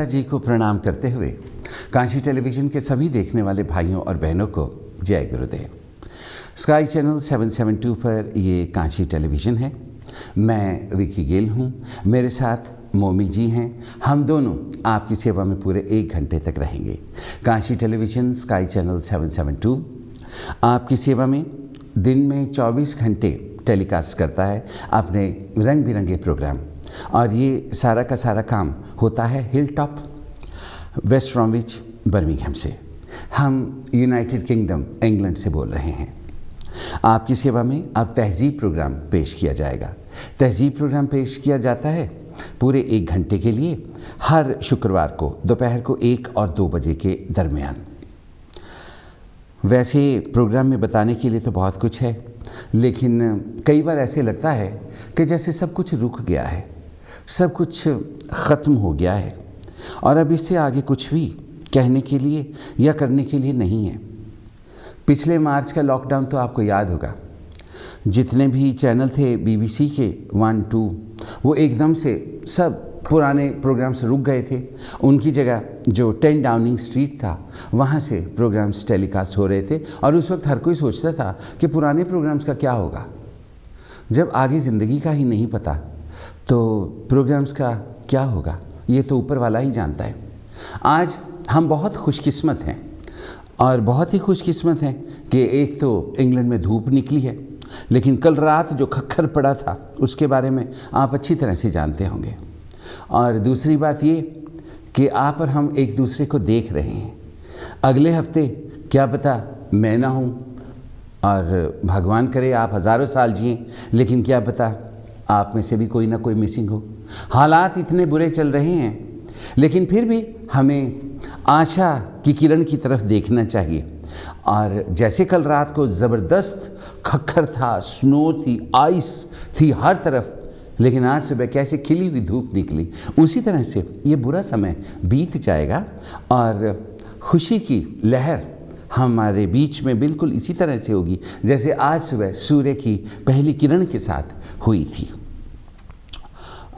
माता जी को प्रणाम करते हुए काशी टेलीविज़न के सभी देखने वाले भाइयों और बहनों को जय गुरुदेव। स्काई चैनल 772 पर ये काशी टेलीविज़न है। मैं विकी गेल हूँ, मेरे साथ मोमी जी हैं। हम दोनों आपकी सेवा में पूरे 1 घंटे तक रहेंगे। काशी टेलीविज़न स्काई चैनल 772 आपकी सेवा में दिन में 24 घंटे टेलीकास्ट करता है अपने रंग बिरंगे प्रोग्राम, और ये सारा का सारा काम होता है hill top, west Bromwich, Birmingham से। हम यूनाइटेड किंगडम इंग्लैंड से बोल रहे हैं। आपकी सेवा में अब तहज़ीब प्रोग्राम पेश किया जाएगा। तहज़ीब प्रोग्राम पेश किया जाता है पूरे 1 घंटे के लिए, हर शुक्रवार को दोपहर को 1 और 2 बजे के दरमियान। वैसे प्रोग्राम में बताने के लिए तो बहुत कुछ है, लेकिन कई बार ऐसे लगता है कि जैसे सब कुछ रुक गया है, सब कुछ ख़त्म हो गया है और अब इससे आगे कुछ भी कहने के लिए या करने के लिए नहीं है। पिछले मार्च का लॉकडाउन तो आपको याद होगा। जितने भी चैनल थे BBC के 1, 2, वो एकदम से सब पुराने प्रोग्राम्स रुक गए थे। उनकी जगह जो 10 डाउनिंग स्ट्रीट था वहाँ से प्रोग्राम्स टेलीकास्ट हो रहे थे, और उस वक्त हर कोई सोचता था कि पुराने प्रोग्राम्स का क्या होगा। जब आगे ज़िंदगी का ही नहीं पता तो प्रोग्राम्स का क्या होगा, ये तो ऊपर वाला ही जानता है। आज हम बहुत खुशकिस्मत हैं, और बहुत ही खुशकिस्मत हैं कि एक तो इंग्लैंड में धूप निकली है, लेकिन कल रात जो खक्खर पड़ा था उसके बारे में आप अच्छी तरह से जानते होंगे। और दूसरी बात ये कि आप और हम एक दूसरे को देख रहे हैं। अगले हफ्ते क्या पता मैं ना हूँ, और भगवान करे आप हज़ारों साल जिएं, लेकिन क्या पता आप में से भी कोई ना कोई मिसिंग हो। हालात इतने बुरे चल रहे हैं, लेकिन फिर भी हमें आशा की किरण की तरफ देखना चाहिए। और जैसे कल रात को ज़बरदस्त खक्खर था, स्नो थी, आइस थी हर तरफ, लेकिन आज सुबह कैसे खिली हुई धूप निकली, उसी तरह से ये बुरा समय बीत जाएगा और खुशी की लहर हमारे बीच में बिल्कुल इसी तरह से होगी जैसे आज सुबह सूर्य की पहली किरण के साथ हुई थी।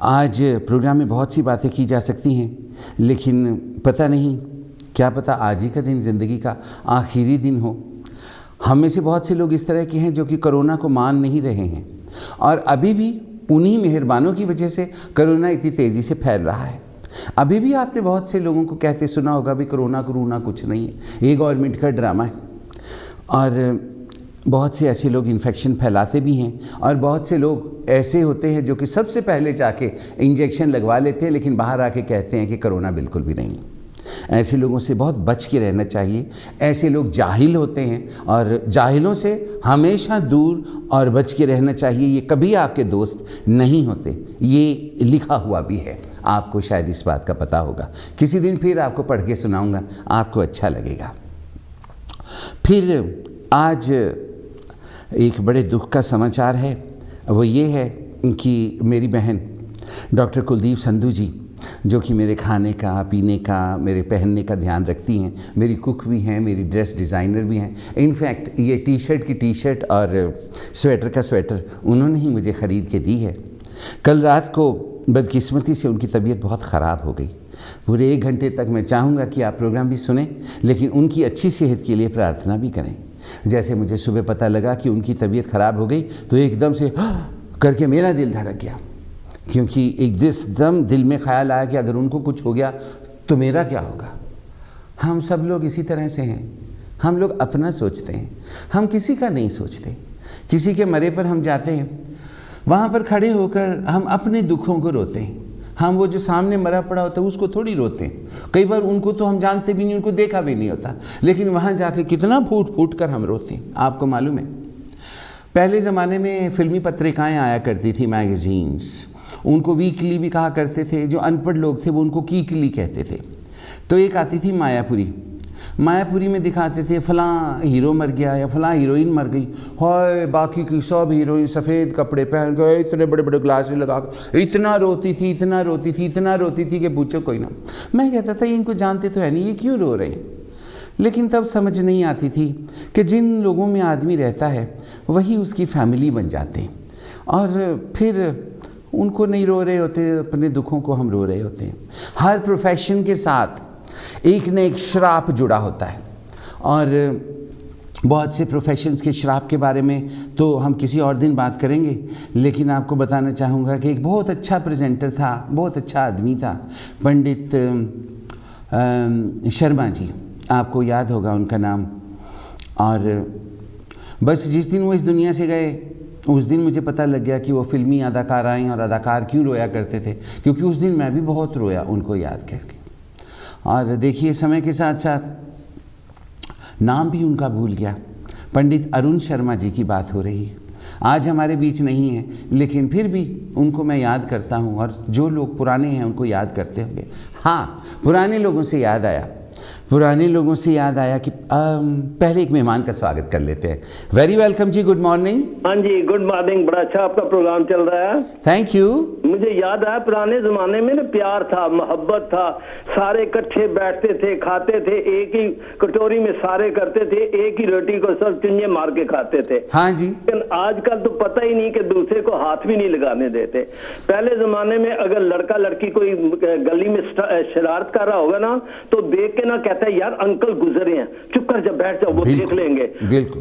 आज प्रोग्राम में बहुत सी बातें की जा सकती हैं, लेकिन पता नहीं, क्या पता आज ही का दिन ज़िंदगी का आखिरी दिन हो। हम में से बहुत से लोग इस तरह के हैं जो कि कोरोना को मान नहीं रहे हैं, और अभी भी उन्हीं मेहरबानों की वजह से कोरोना इतनी तेज़ी से फैल रहा है। अभी भी आपने बहुत से लोगों को कहते सुना होगा भी कोरोना कुछ नहीं है, ये गवर्नमेंट का ड्रामा है। और बहुत से ऐसे लोग इन्फेक्शन फैलाते भी हैं, और बहुत से लोग ऐसे होते हैं जो कि सबसे पहले जाके इंजेक्शन लगवा लेते हैं, लेकिन बाहर आके कहते हैं कि कोरोना बिल्कुल भी नहीं। ऐसे लोगों से बहुत बच के रहना चाहिए। ऐसे लोग जाहिल होते हैं, और जाहिलों से हमेशा दूर और बच के रहना चाहिए। ये कभी आपके दोस्त नहीं होते, ये लिखा हुआ भी है, आपको शायद इस बात का पता होगा। किसी दिन फिर आपको पढ़ के सुनाऊंगा, आपको अच्छा लगेगा। फिर आज एक बड़े दुख का समाचार है, वो ये है कि मेरी बहन डॉक्टर कुलदीप संधू जी, जो कि मेरे खाने का, पीने का, मेरे पहनने का ध्यान रखती हैं, मेरी कुक भी हैं, मेरी ड्रेस डिज़ाइनर भी हैं। इनफैक्ट ये टी-शर्ट की टी-शर्ट और स्वेटर का स्वेटर उन्होंने ही मुझे ख़रीद के दी है। कल रात को बदकिस्मती से उनकी तबीयत बहुत ख़राब हो गई। पूरे 1 घंटे तक मैं चाहूँगा कि आप प्रोग्राम भी सुनें, लेकिन उनकी अच्छी सेहत के लिए प्रार्थना भी करें। जैसे मुझे सुबह पता लगा कि उनकी तबीयत ख़राब हो गई तो एकदम से करके मेरा दिल धड़क गया, क्योंकि एकदम दिल में ख्याल आया कि अगर उनको कुछ हो गया तो मेरा क्या होगा। हम सब लोग इसी तरह से हैं, हम लोग अपना सोचते हैं, हम किसी का नहीं सोचते। किसी के मरे पर हम जाते हैं, वहाँ पर खड़े होकर हम अपने दुखों को रोते हैं। हम वो जो सामने मरा पड़ा होता है उसको थोड़ी रोते हैं। कई बार उनको तो हम जानते भी नहीं, उनको देखा भी नहीं होता, लेकिन वहाँ जाके कितना फूट फूट कर हम रोते हैं। आपको मालूम है, पहले ज़माने में फिल्मी पत्रिकाएँ आया करती थी, मैगज़ीन्स, उनको वीकली भी कहा करते थे। जो अनपढ़ लोग थे वो उनको कीकली कहते थे। तो एक आती थी मायापुरी। मायापुरी में दिखाते थे फलां हीरो मर गया या फलां हीरोइन मर गई, हाय बाकी की सब हीरोइन सफ़ेद कपड़े पहन गए, इतने बड़े बड़े ग्लासेस लगा कर इतना रोती थी, इतना रोती थी, इतना रोती थी कि पूछो कोई ना। मैं कहता था इनको जानते तो है नहीं, ये क्यों रो रहे हैं। लेकिन तब समझ नहीं आती थी कि जिन लोगों में आदमी रहता है वही उसकी फैमिली बन जाते हैं, और फिर उनको नहीं रो रहे होते, अपने दुखों को हम रो रहे होते हैं। हर प्रोफेशन के साथ एक न एक श्राप जुड़ा होता है, और बहुत से प्रोफेशंस के श्राप के बारे में तो हम किसी और दिन बात करेंगे, लेकिन आपको बताना चाहूँगा कि एक बहुत अच्छा प्रेजेंटर था, बहुत अच्छा आदमी था, पंडित शर्मा जी, आपको याद होगा उनका नाम। और बस जिस दिन वो इस दुनिया से गए उस दिन मुझे पता लग गया कि वो फिल्मी अदाकार आए और अदाकार क्यों रोया करते थे, क्योंकि उस दिन मैं भी बहुत रोया उनको याद करके। और देखिए समय के साथ साथ नाम भी उनका भूल गया। पंडित अरुण शर्मा जी की बात हो रही है, आज हमारे बीच नहीं है, लेकिन फिर भी उनको मैं याद करता हूँ। और जो लोग पुराने हैं उनको याद करते होंगे। हाँ, पुराने लोगों से याद आया कि पहले एक मेहमान का स्वागत कर लेते हैं। वेरी वेलकम जी, गुड मॉर्निंग। हाँ जी, गुड मॉर्निंग। बड़ा अच्छा आपका प्रोग्राम चल रहा है। Thank you. मुझे याद आया पुराने जमाने में ना प्यार था, मोहब्बत था, सारे इकट्ठे बैठते थे, खाते थे, एक ही कटोरी में सारे करते थे, एक ही रोटी को सब चुंजे मार के खाते थे। हाँ जी। लेकिन आजकल तो पता ही नहीं कि दूसरे को हाथ भी नहीं लगाने देते। पहले जमाने में अगर लड़का लड़की कोई गली में शरारत कर रहा होगा ना, तो देख के ना कहता है यार अंकल गुजरे हैं, चुप कर जा, बैठ जाओ, वो देख लेंगे।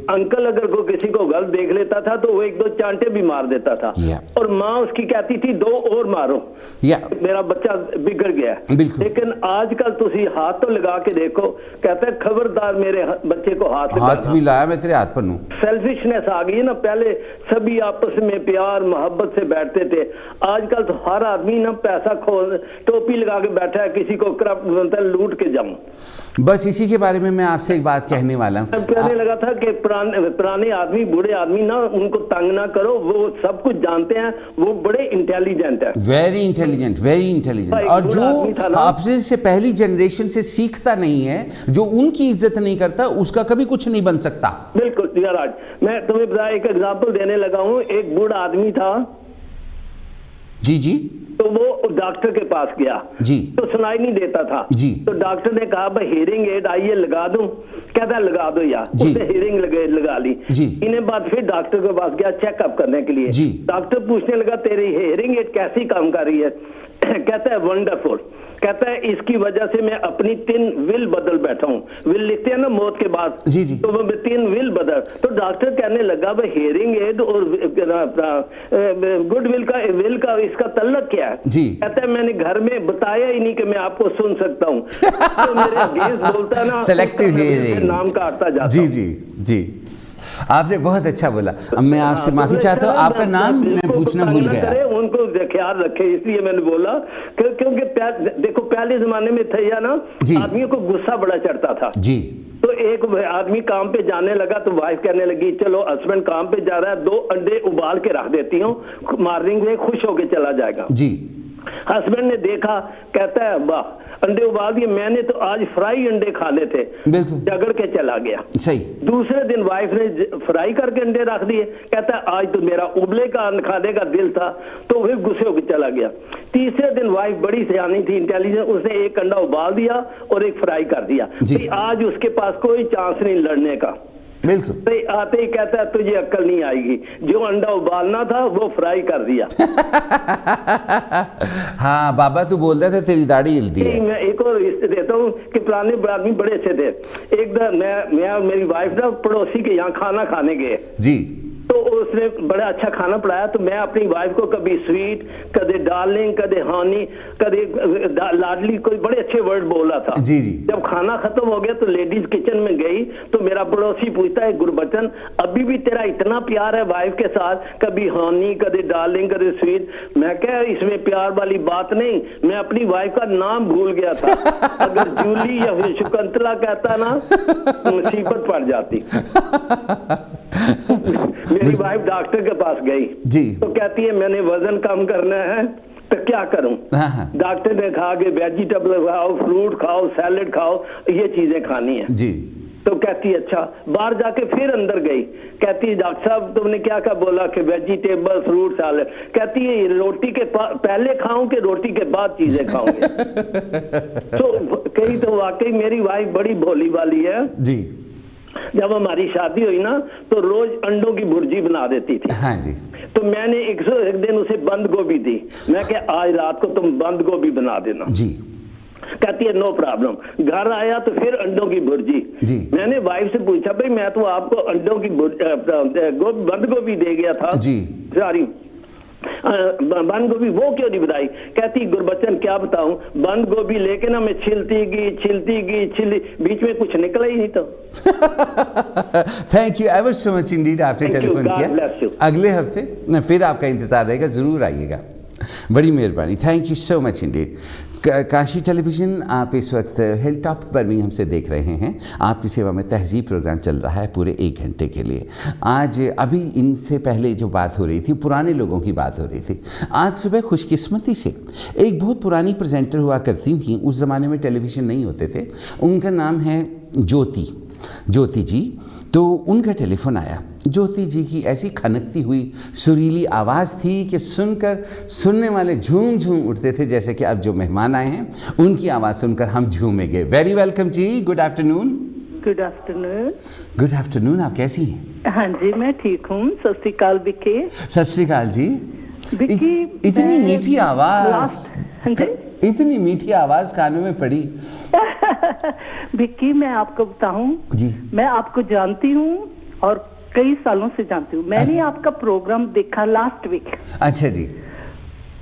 अंकल अगर कोई किसी को गलत देख लेता था तो वो एक दो चांटे भी मार देता था, और माँ उसकी कहती थी दो और मारो, मेरा बच्चा बिगड़ गया। लेकिन आजकल तुसी हाथ तो लगा के देखो, कहता है खबरदार मेरे बच्चे को हाथ भी लाया मैं तेरे हाथ पर नूं। सेल्फिशनेस आ गई है ना। पहले सभी आपस में प्यार मोहब्बत से बैठते थे, आजकल तो हर आदमी ना पैसा खोल टोपी लगा के बैठा है, किसी को करप्ट बनता है, लूट के जाऊं। बस इसी के बारे में मैं आपसे एक बात कहने वाला हूँ। कहने लगा था कि पुराने आदमी, बूढ़े आदमी ना, उनको तंग ना करो, वो सब कुछ जानते हैं, वो बड़े इंटेलिजेंट है। Very intelligent. और जो आपसे से पहली जनरेशन से सीखता नहीं है, जो उनकी इज्जत नहीं करता, उसका कभी कुछ नहीं बन सकता। बिल्कुल राज, मैं तुम्हें एक एग्जाम्पल देने लगा हूँ। एक बूढ़ा आदमी था जी, तो वो डॉक्टर के पास गया जी, तो सुनाई नहीं देता था जी। तो डॉक्टर ने कहा भाई हियरिंग एड आइए लगा दूं, कहता लगा दो यार। उसने हियरिंग लगा ली जी। इन्हें बाद फिर डॉक्टर के पास गया चेकअप करने के लिए जी। डॉक्टर पूछने लगा तेरी हियरिंग एड कैसी काम कर रही है? कहता है वंडरफुल। कहता है इसकी वजह से मैं अपनी 3 विल बदल बैठा हूँ। विल लिखते हैं ना मौत के बाद जी जी। तो वो 3 विल बदल। तो डॉक्टर कहने लगा भाई हियरिंग एड और गुड विल का इसका तल्लक क्या है जी? कहता है मैंने घर में बताया ही नहीं कि मैं आपको सुन सकता हूँ। तो मेरे गेस बोलता है ना, सेलेक्टिव हियरिंग, नाम काटता जाता जी जी जी। आपने बहुत अच्छा बोला। अब मैं आपसे माफी चाहता हूँ, आपका नाम मैं पूछना भूल गया। उनको ख्याल रखे इसलिए मैंने बोला, क्योंकि देखो पहले जमाने में था ना, आदमियों को गुस्सा बड़ा चढ़ता था जी। तो एक आदमी काम पे जाने लगा तो वाइफ कहने लगी चलो हस्बैंड काम पे जा रहा है, 2 अंडे उबाल के रख देती हूँ, मॉर्निंग में खुश होके चला जाएगा जी। हस्बैंड ने देखा, कहता है वाह अंडे उबाल दिए, मैंने तो आज फ्राई अंडे खाने थे, झगड़ के चला गया। सही। दूसरे दिन वाइफ ने फ्राई करके अंडे रख दिए, कहता है आज तो मेरा उबले का खाने का दिल था, तो फिर गुस्से होकर चला गया। तीसरे दिन वाइफ बड़ी सियानी थी, इंटेलिजेंट, उसने एक अंडा उबाल दिया और एक फ्राई कर दिया। तो आज उसके पास कोई चांस नहीं लड़ने का। बिल्कुल। तो आते ही कहता है तुझे अक्ल नहीं आएगी, जो अंडा उबालना था वो फ्राई कर दिया। हाँ बाबा तू बोल रहा था तेरी दाढ़ी हिलती है। मैं एक और देता हूँ कि पुराने आदमी बड़े अच्छे थे। एक दिन मैं और मेरी वाइफ ना पड़ोसी के यहाँ खाना खाने गए जी। तो उसने बड़ा अच्छा खाना पड़ाया, तो मैं अपनी वाइफ को कभी स्वीट, कदे डार्लिंग, कदे हानी, कदे लाडली, कोई बड़े अच्छे वर्ड बोला था जी जी। जब खाना खत्म हो गया तो लेडीज किचन में गई तो मेरा पड़ोसी पूछता है गुरबचन अभी भी तेरा इतना प्यार है वाइफ के साथ, कभी हानी, कदे डार्लिंग, कदे स्वीट? मैं क्या इसमें प्यार वाली बात नहीं, मैं अपनी वाइफ का नाम भूल गया था। अगर जूली या फिर शकुंतला कहता ना तो मुसीबत पड़ जाती। मेरी वाइफ डॉक्टर के पास गई जी। तो कहती है मैंने वजन कम करना है तो क्या करूं? डॉक्टर ने कहा कि वेजिटेबल खाओ, फ्रूट खाओ, सैलेड खाओ, ये चीजें खानी है जी। तो कहती है अच्छा। बाहर जाके फिर अंदर गई, कहती है डॉक्टर साहब तुमने क्या क्या बोला कि वेजिटेबल, फ्रूट, सैलेड? कहती है रोटी के पहले खाऊं कि रोटी के बाद चीजें खाऊंगे? तो कहीं तो वाकई मेरी वाइफ बड़ी भोली वाली है जी। जब हमारी शादी हुई ना तो रोज अंडों की भुर्जी बना देती थी। हाँ जी। तो मैंने एक दिन उसे बंद गोभी दी। मैं कहा आज रात को तुम बंद गोभी बना देना जी। कहती है नो प्रॉब्लम। घर आया तो फिर अंडों की भुर्जी जी। मैंने वाइफ से पूछा भाई मैं तो आपको अंडों की बंद गोभी दे गया था जी, सॉरी बंद गोभी वो क्यों नहीं बताई? कहती गुरबचन क्या बताऊं, बंद गोभी लेके ना मैं छिलती गई बीच में कुछ निकला ही नहीं तो। Thank you ever so much Indeed, आपने टेलीफोन किया। अगले हफ्ते फिर आपका इंतजार रहेगा, जरूर आइएगा। बड़ी मेहरबानी, thank you so much Indeed. Kashi television, आप इस वक्त हिल टॉप बर्मिंघम से देख रहे हैं। आपकी सेवा में तहज़ीब प्रोग्राम चल रहा है पूरे 1 घंटे के लिए। आज अभी इनसे पहले जो बात हो रही थी, पुराने लोगों की बात हो रही थी। आज सुबह खुशकिस्मती से एक बहुत पुरानी प्रेजेंटर हुआ करती थी, उस ज़माने में टेलीविज़न नहीं होते थे। उनका नाम है ज्योति जी। तो उनका टेलीफोन आया। ज्योति जी की ऐसी खनकती हुई सुरीली आवाज़ थी कि सुनकर सुनने वाले झूम झूम उठते थे, जैसे कि अब जो मेहमान आए हैं उनकी आवाज़ सुनकर हम झूमेंगे। वेरी वेलकम जी, good afternoon. Good afternoon. Good afternoon, आप कैसी हैं? हाँ जी मैं ठीक हूँ। सत श्री अकाल विक्की। सत श्री अकाल जी। विक्की इतनी मीठी आवाज़, इतनी मीठी आवाज़ कानों में पड़ी। विक्की मैं आपको बताऊं जी, मैं आपको जानती हूँ और कई सालों से जानती हूँ। मैंने आपका प्रोग्राम देखा लास्ट वीक। अच्छा जी।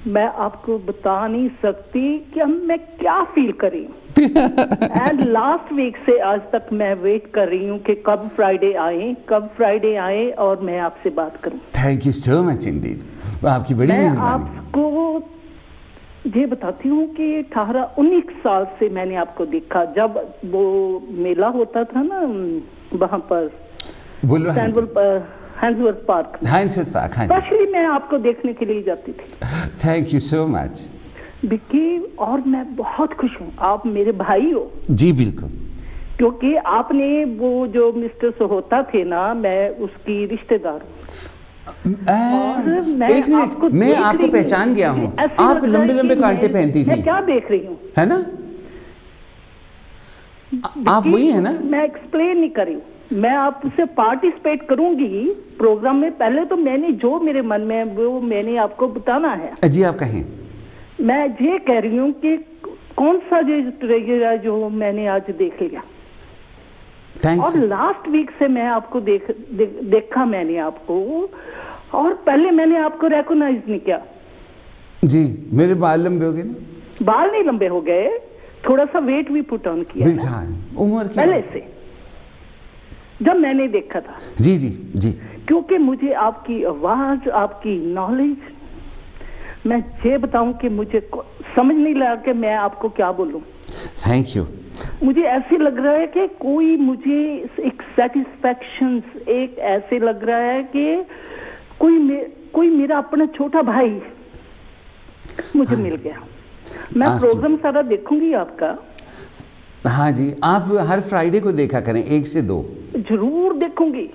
मैं आपको बता नहीं सकती कि मैं क्या फील करी। एंड लास्ट वीक से आज तक मैं वेट कर रही हूँ कि कब फ्राइडे आए और मैं आपसे बात करूँ। Thank you so much Indeed, आपकी बड़ी मेहरबानी। आपको ये बताती हूँ कि 18-19 साल से मैंने आपको देखा, जब वो मेला होता था ना वहाँ पर हैंड्सवर्थ पार्क। स्पेशली मैं आपको देखने के लिए जाती थी। Thank you so much Vicky, और मैं बहुत खुश हूँ, आप मेरे भाई हो। जी बिल्कुल, क्योंकि आपने वो जो मिस्टर सोहोता थे ना, मैं उसकी रिश्तेदार हूँ। एक मिनट, मैं आपको पहचान गया हूँ। आप लंबे लंबे कांटे पहनती थी। मैं क्या देख रही हूँ, है ना? आप वही है ना? मैं एक्सप्लेन नहीं करी, मैं आपसे पार्टिसिपेट करूंगी प्रोग्राम में। पहले तो मैंने जो मेरे मन में वो मैंने आपको बताना है। जी आप कहें। मैं ये कह रही हूँ कि कौन सा जो मैंने आज देख लिया। और लास्ट वीक से मैं आपको देखा मैंने आपको, और पहले मैंने आपको रिकॉग्नाइज नहीं किया। जी, मेरे बाल लंबे हो गए ना? बाल नहीं लंबे हो गए, थोड़ा सा वेट भी पुट ऑन किया ना? उम्र की पहले से जब मैंने देखा था। जी जी जी। क्योंकि मुझे आपकी आवाज, आपकी नॉलेज, मैं ये बताऊं कि मुझे समझ नहीं लगा कि मैं आपको क्या बोलूं। Thank you. मुझे ऐसे लग रहा है कि कोई मुझे एक सेटिस्फैक्शन, एक ऐसे लग रहा है कि कोई मेरा अपना छोटा भाई मुझे मिल गया। मैं प्रोग्राम सारा देखूंगी आपका। हाँ जी, आप हर फ्राइडे को देखा करें, 1 से 2 जरूर देखूंगी।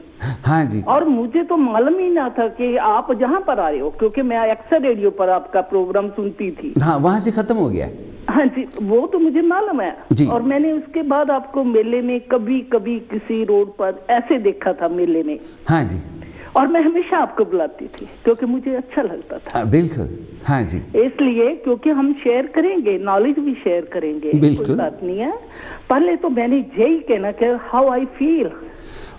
हाँ जी। और मुझे तो मालूम ही ना था कि आप जहाँ पर आ रहे हो, क्योंकि मैं अक्सर रेडियो पर आपका प्रोग्राम सुनती थी। हाँ, वहाँ से खत्म हो गया। हाँ जी, वो तो मुझे मालूम है जी। और मैंने उसके बाद आपको मेले में कभी कभी किसी रोड पर ऐसे देखा था मेले में। हाँ जी। और मैं हमेशा आपको बुलाती थी क्योंकि मुझे अच्छा लगता था। बिल्कुल। हाँ जी। इसलिए क्योंकि हम शेयर करेंगे, नॉलेज भी शेयर करेंगे, बिल्कुल कोई बात नहीं है। पहले तो मैंने यही कहना कि हाउ आई फील।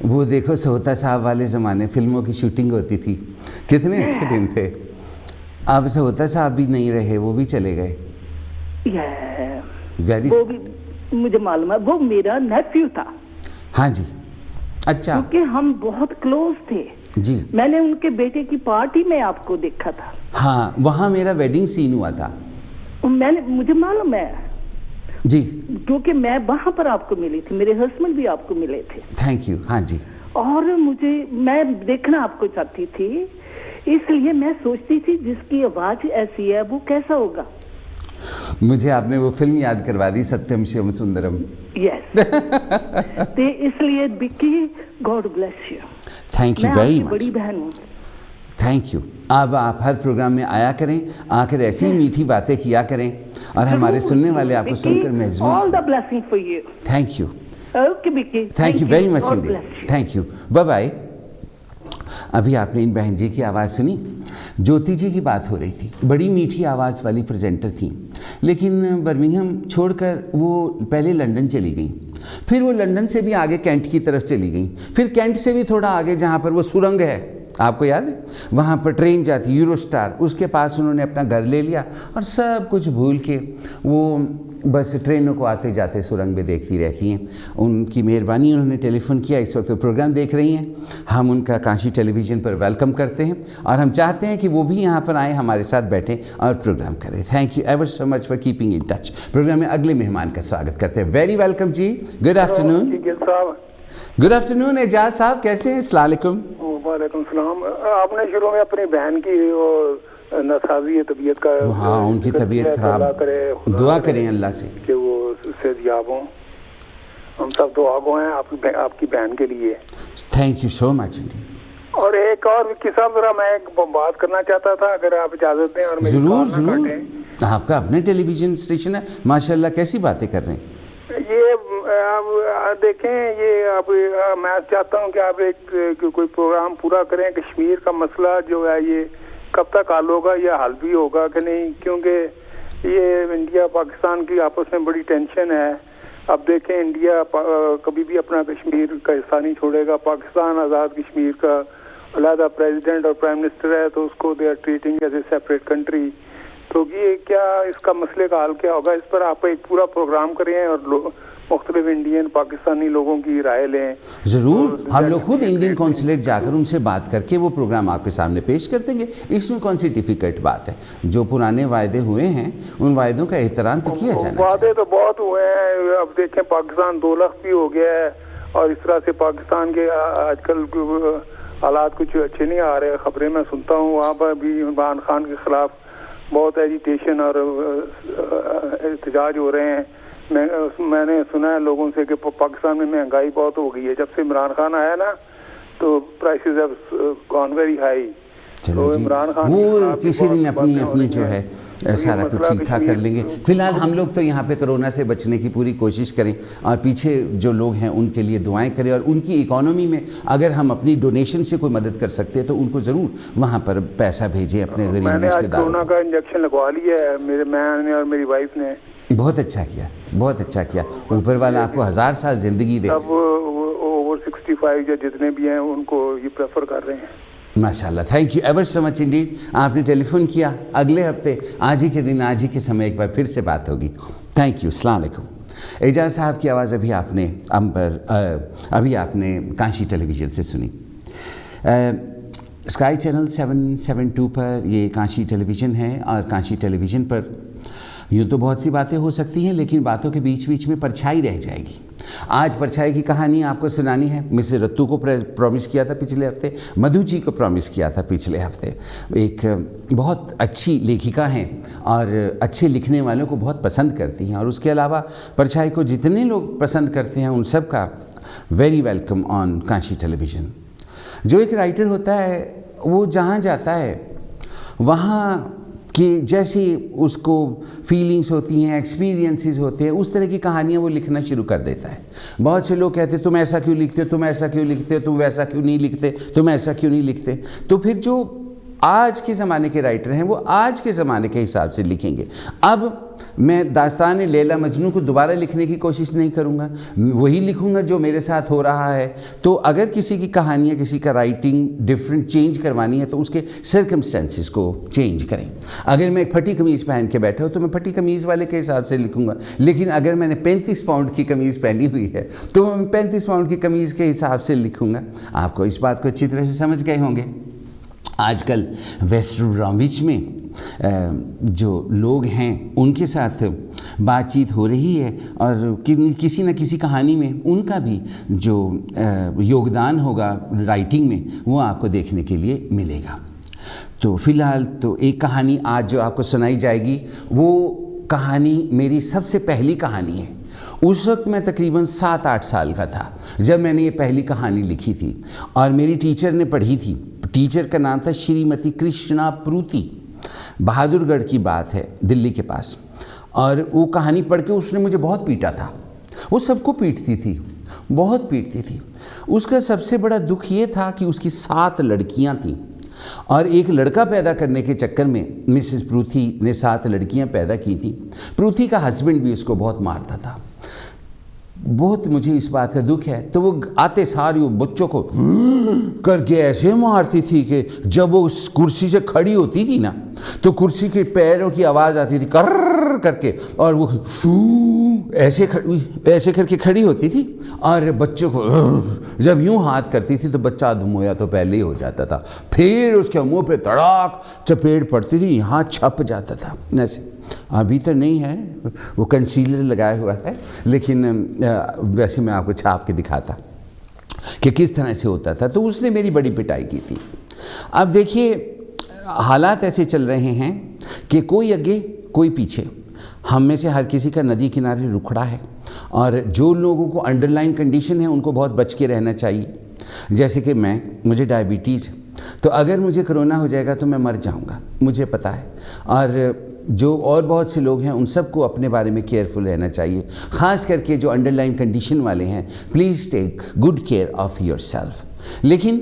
वो देखो सोहता साहब वाले ज़माने फिल्मों की शूटिंग होती थी, कितने अच्छे दिन थे। अब सोहता साहब भी नहीं रहे, वो भी चले गए। वो भी मुझे मालूम है, वो मेरा नेफ्यू था। हाँ जी। अच्छा। क्योंकि हम बहुत क्लोज थे जी। मैंने उनके बेटे की पार्टी में आपको देखा था। हाँ, वहाँ मेरा वेडिंग सीन हुआ था। मुझे मालूम है जी, क्योंकि मैं वहाँ पर आपको मिली थी, मेरे हस्बैंड भी आपको मिले थे। Thank you. हाँ जी। और मैं देखना आपको चाहती थी, इसलिए मैं सोचती थी जिसकी आवाज ऐसी है वो कैसा होगा। मुझे आपने वो फिल्म याद करवा दी, सत्यम शिवम सुंदरम। यस। तो इसलिए Vicky, God bless you. Thank you very much. बड़ी बहन हूँ। Thank you. अब आप हर प्रोग्राम में आया करें, आकर ऐसी मीठी बातें किया करें और हमारे सुनने वाले आपको सुनकर महसूस। All the blessing for you. Thank you. Okay Vicky, thank you very much indeed. Thank you, bye bye. अभी आपने इन बहन जी की आवाज़ सुनी ज्योति जी की बात हो रही थी, बड़ी मीठी आवाज़ वाली प्रेजेंटर थी, लेकिन बर्मिंघम छोड़कर वो पहले लंदन चली गई, फिर वो लंदन से भी आगे कैंट की तरफ चली गई, फिर कैंट से भी थोड़ा आगे जहाँ पर वो सुरंग है, आपको याद है, वहाँ पर ट्रेन जाती यूरोस्टार, उसके पास उन्होंने अपना घर ले लिया और सब कुछ भूल के वो बस ट्रेनों को आते जाते सुरंग में देखती रहती हैं। उनकी मेहरबानी, उन्होंने टेलीफोन किया, इस वक्त वो प्रोग्राम देख रही हैं। हम उनका काशी टेलीविज़न पर वेलकम करते हैं और हम चाहते हैं कि वो भी यहाँ पर आए, हमारे साथ बैठें और प्रोग्राम करें। Thank you ever so much for keeping in touch. Program में अगले मेहमान का स्वागत करते हैं। वेरी वेलकम जी, good afternoon. Good afternoon Ejaz sahab, कैसे हैं? अस्सलाम वालेकुम। वालेकुम सलाम। आपने शुरू में अपनी बहन की नसाजी तबीयत का, हाँ उनकी तबीयत खराब, दुआ करें अल्लाह से कि वो सेहतयाब हों। हम सब दुआ गो हैं आपकी बहन के लिए। Thank you so much. और एक और किस्सा जरा मैं बात करना चाहता था, अगर आप इजाजत दें। और जरूर जरूर, आपका अपने टेलीविजन स्टेशन है माशाल्लाह, कैसी बातें कर रहे हैं। ये आप देखें, ये अब मैं चाहता हूँ कि आप एक कोई प्रोग्राम पूरा करें। कश्मीर का मसला जो है ये कब तक हल होगा, या हल भी होगा कि नहीं, क्योंकि ये इंडिया पाकिस्तान की आपस में बड़ी टेंशन है। अब देखें, इंडिया कभी भी अपना कश्मीर का हिस्सा नहीं छोड़ेगा। पाकिस्तान आज़ाद कश्मीर का अलहदा प्रेसिडेंट और प्राइम मिनिस्टर है, तो उसको they are treating as a separate country. तो ये क्या इसका मसले का हल क्या होगा, इस पर आप एक पूरा प्रोग्राम करें और मुख्तलिफ इंडियन पाकिस्तानी लोगों की राय लें। ज़रूर, हम लोग खुद इंडियन कौंसलेट जाकर उनसे बात करके वो प्रोग्राम आपके सामने पेश कर देंगे। इसमें कौन सी डिफ़िकल्ट बात है? जो पुराने वायदे हुए हैं उन वायदों का एहतराम तो किया जाना चाहिए। वादे तो बहुत हुए हैं। अब देखें, पाकिस्तान 2 लाख भी हो गया है और इस तरह से पाकिस्तान के आजकल हालात कुछ अच्छे नहीं आ रहे। खबरें मैं सुनता हूँ वहाँ पर भी इमरान खान के खिलाफ बहुत एजिटेशन और एहतजाज हो रहे हैं। मैंने सुना है लोगों से कि पाकिस्तान में महंगाई बहुत हो गई है। जब से इमरान खान आया ना, तो prices have gone very high. तो इमरान खान वो किसी दिन अपनी जो है सारा कुछ ठीक ठाक कर लेंगे। फिलहाल हम लोग तो यहाँ पे कोरोना से बचने की पूरी कोशिश करें और पीछे जो लोग हैं उनके लिए दुआएं करें, और उनकी इकोनॉमी में अगर हम अपनी डोनेशन से कोई मदद कर सकते हैं तो उनको ज़रूर वहाँ पर पैसा भेजें अपने गरीब रिश्तेदारों। कोरोना का इंजेक्शन लगवा लिया है मैंने और मेरी वाइफ ने। बहुत अच्छा किया, बहुत अच्छा किया। ऊपर वाला आपको 1000 साल ज़िंदगी दे। अब ओवर 65 या जितने भी हैं उनको ये प्रेफर कर रहे हैं। माशाल्लाह, thank you ever so much Indeed. आपने टेलीफोन किया, अगले हफ्ते आज ही के दिन आज ही के समय एक बार फिर से बात होगी। थैंक यू, अस्सलाम वालेकुम। एजाज साहब की आवाज़ अभी आपने काशी टेलीविज़न से सुनी। स्काई चैनल 772 पर ये काशी टेलीविज़न है, और काशी टेलीविज़न पर यूँ तो बहुत सी बातें हो सकती हैं, लेकिन बातों के बीच बीच में परछाई रह जाएगी। आज परछाई की कहानी आपको सुनानी है। मिसेस रत्तू को प्रॉमिस किया था पिछले हफ्ते, मधु जी को प्रॉमिस किया था पिछले हफ्ते। एक बहुत अच्छी लेखिका हैं और अच्छे लिखने वालों को बहुत पसंद करती हैं, और उसके अलावा परछाई को जितने लोग पसंद करते हैं उन सब का very welcome on Kashi television. जो एक राइटर होता है वो जहाँ जाता है वहाँ कि जैसे उसको फीलिंग्स होती हैं, एक्सपीरियंसेस होते हैं, उस तरह की कहानियाँ वो लिखना शुरू कर देता है। बहुत से लोग कहते हैं तुम ऐसा क्यों लिखते हो, तुम ऐसा क्यों लिखते हो, तुम वैसा क्यों नहीं लिखते, तुम ऐसा क्यों नहीं लिखते। तो फिर जो आज के ज़माने के राइटर हैं वो आज के ज़माने के हिसाब से लिखेंगे। अब मैं दास्तान लैला मजनू को दोबारा लिखने की कोशिश नहीं करूँगा, वही लिखूँगा जो मेरे साथ हो रहा है। तो अगर किसी की कहानी या किसी का राइटिंग डिफरेंट चेंज करवानी है तो उसके सर्कमस्टेंसेस को चेंज करें। अगर मैं एक फटी कमीज़ पहन के बैठा हूँ तो मैं फटी कमीज़ वाले के हिसाब से लिखूँगा, लेकिन अगर मैंने 35 पाउंड की कमीज़ पहनी हुई है तो मैं 35 पाउंड की कमीज़ के हिसाब से लिखूँगा। आपको इस बात को अच्छी तरह से समझ गए होंगे। आजकल वेस्ट ब्रॉमविच में जो लोग हैं उनके साथ बातचीत हो रही है, और किसी न किसी कहानी में उनका भी जो योगदान होगा राइटिंग में वो आपको देखने के लिए मिलेगा। तो फ़िलहाल तो एक कहानी आज जो आपको सुनाई जाएगी वो कहानी मेरी सबसे पहली कहानी है। उस वक्त मैं तकरीबन 7-8 साल का था जब मैंने ये पहली कहानी लिखी थी, और मेरी टीचर ने पढ़ी थी। टीचर का नाम था श्रीमती कृष्णा प्रूति। बहादुरगढ़ की बात है, दिल्ली के पास। और वो कहानी पढ़ के उसने मुझे बहुत पीटा था। वो सबको पीटती थी, बहुत पीटती थी। उसका सबसे बड़ा दुख ये था कि उसकी 7 लड़कियां थीं और एक लड़का पैदा करने के चक्कर में मिसेस पृथ्वी ने 7 लड़कियां पैदा की थी। पृथ्वी का हस्बैंड भी उसको बहुत मारता था। बहुत मुझे इस बात का दुख है। तो वो आते सारी वो बच्चों को करके ऐसे मारती थी कि जब वो उस कुर्सी से खड़ी होती थी ना तो कुर्सी के पैरों की आवाज़ आती थी कर करके, और वो ऐसे करके खड़ी होती थी और बच्चों को जब यूं हाथ करती थी तो बच्चा धुमोया तो पहले ही हो जाता था। फिर उसके मुंह पे तड़ाक चपेट पड़ती थी, यहाँ छप जाता था ऐसे। अभी तो नहीं है, वो कंसीलर लगाया हुआ है, लेकिन वैसे मैं आपको छाप के दिखाता कि किस तरह से होता था। तो उसने मेरी बड़ी पिटाई की थी। अब देखिए हालात ऐसे चल रहे हैं कि कोई आगे कोई पीछे, हम में से हर किसी का नदी किनारे रुखड़ा है, और जो लोगों को अंडरलाइन कंडीशन है उनको बहुत बच के रहना चाहिए। जैसे कि मुझे डायबिटीज़, तो अगर मुझे कोरोना हो जाएगा तो मैं मर जाऊंगा, मुझे पता है। और जो और बहुत से लोग हैं उन सबको अपने बारे में केयरफुल रहना चाहिए, ख़ास करके जो अंडरलाइन कंडीशन वाले हैं। Please take good care of yourself. लेकिन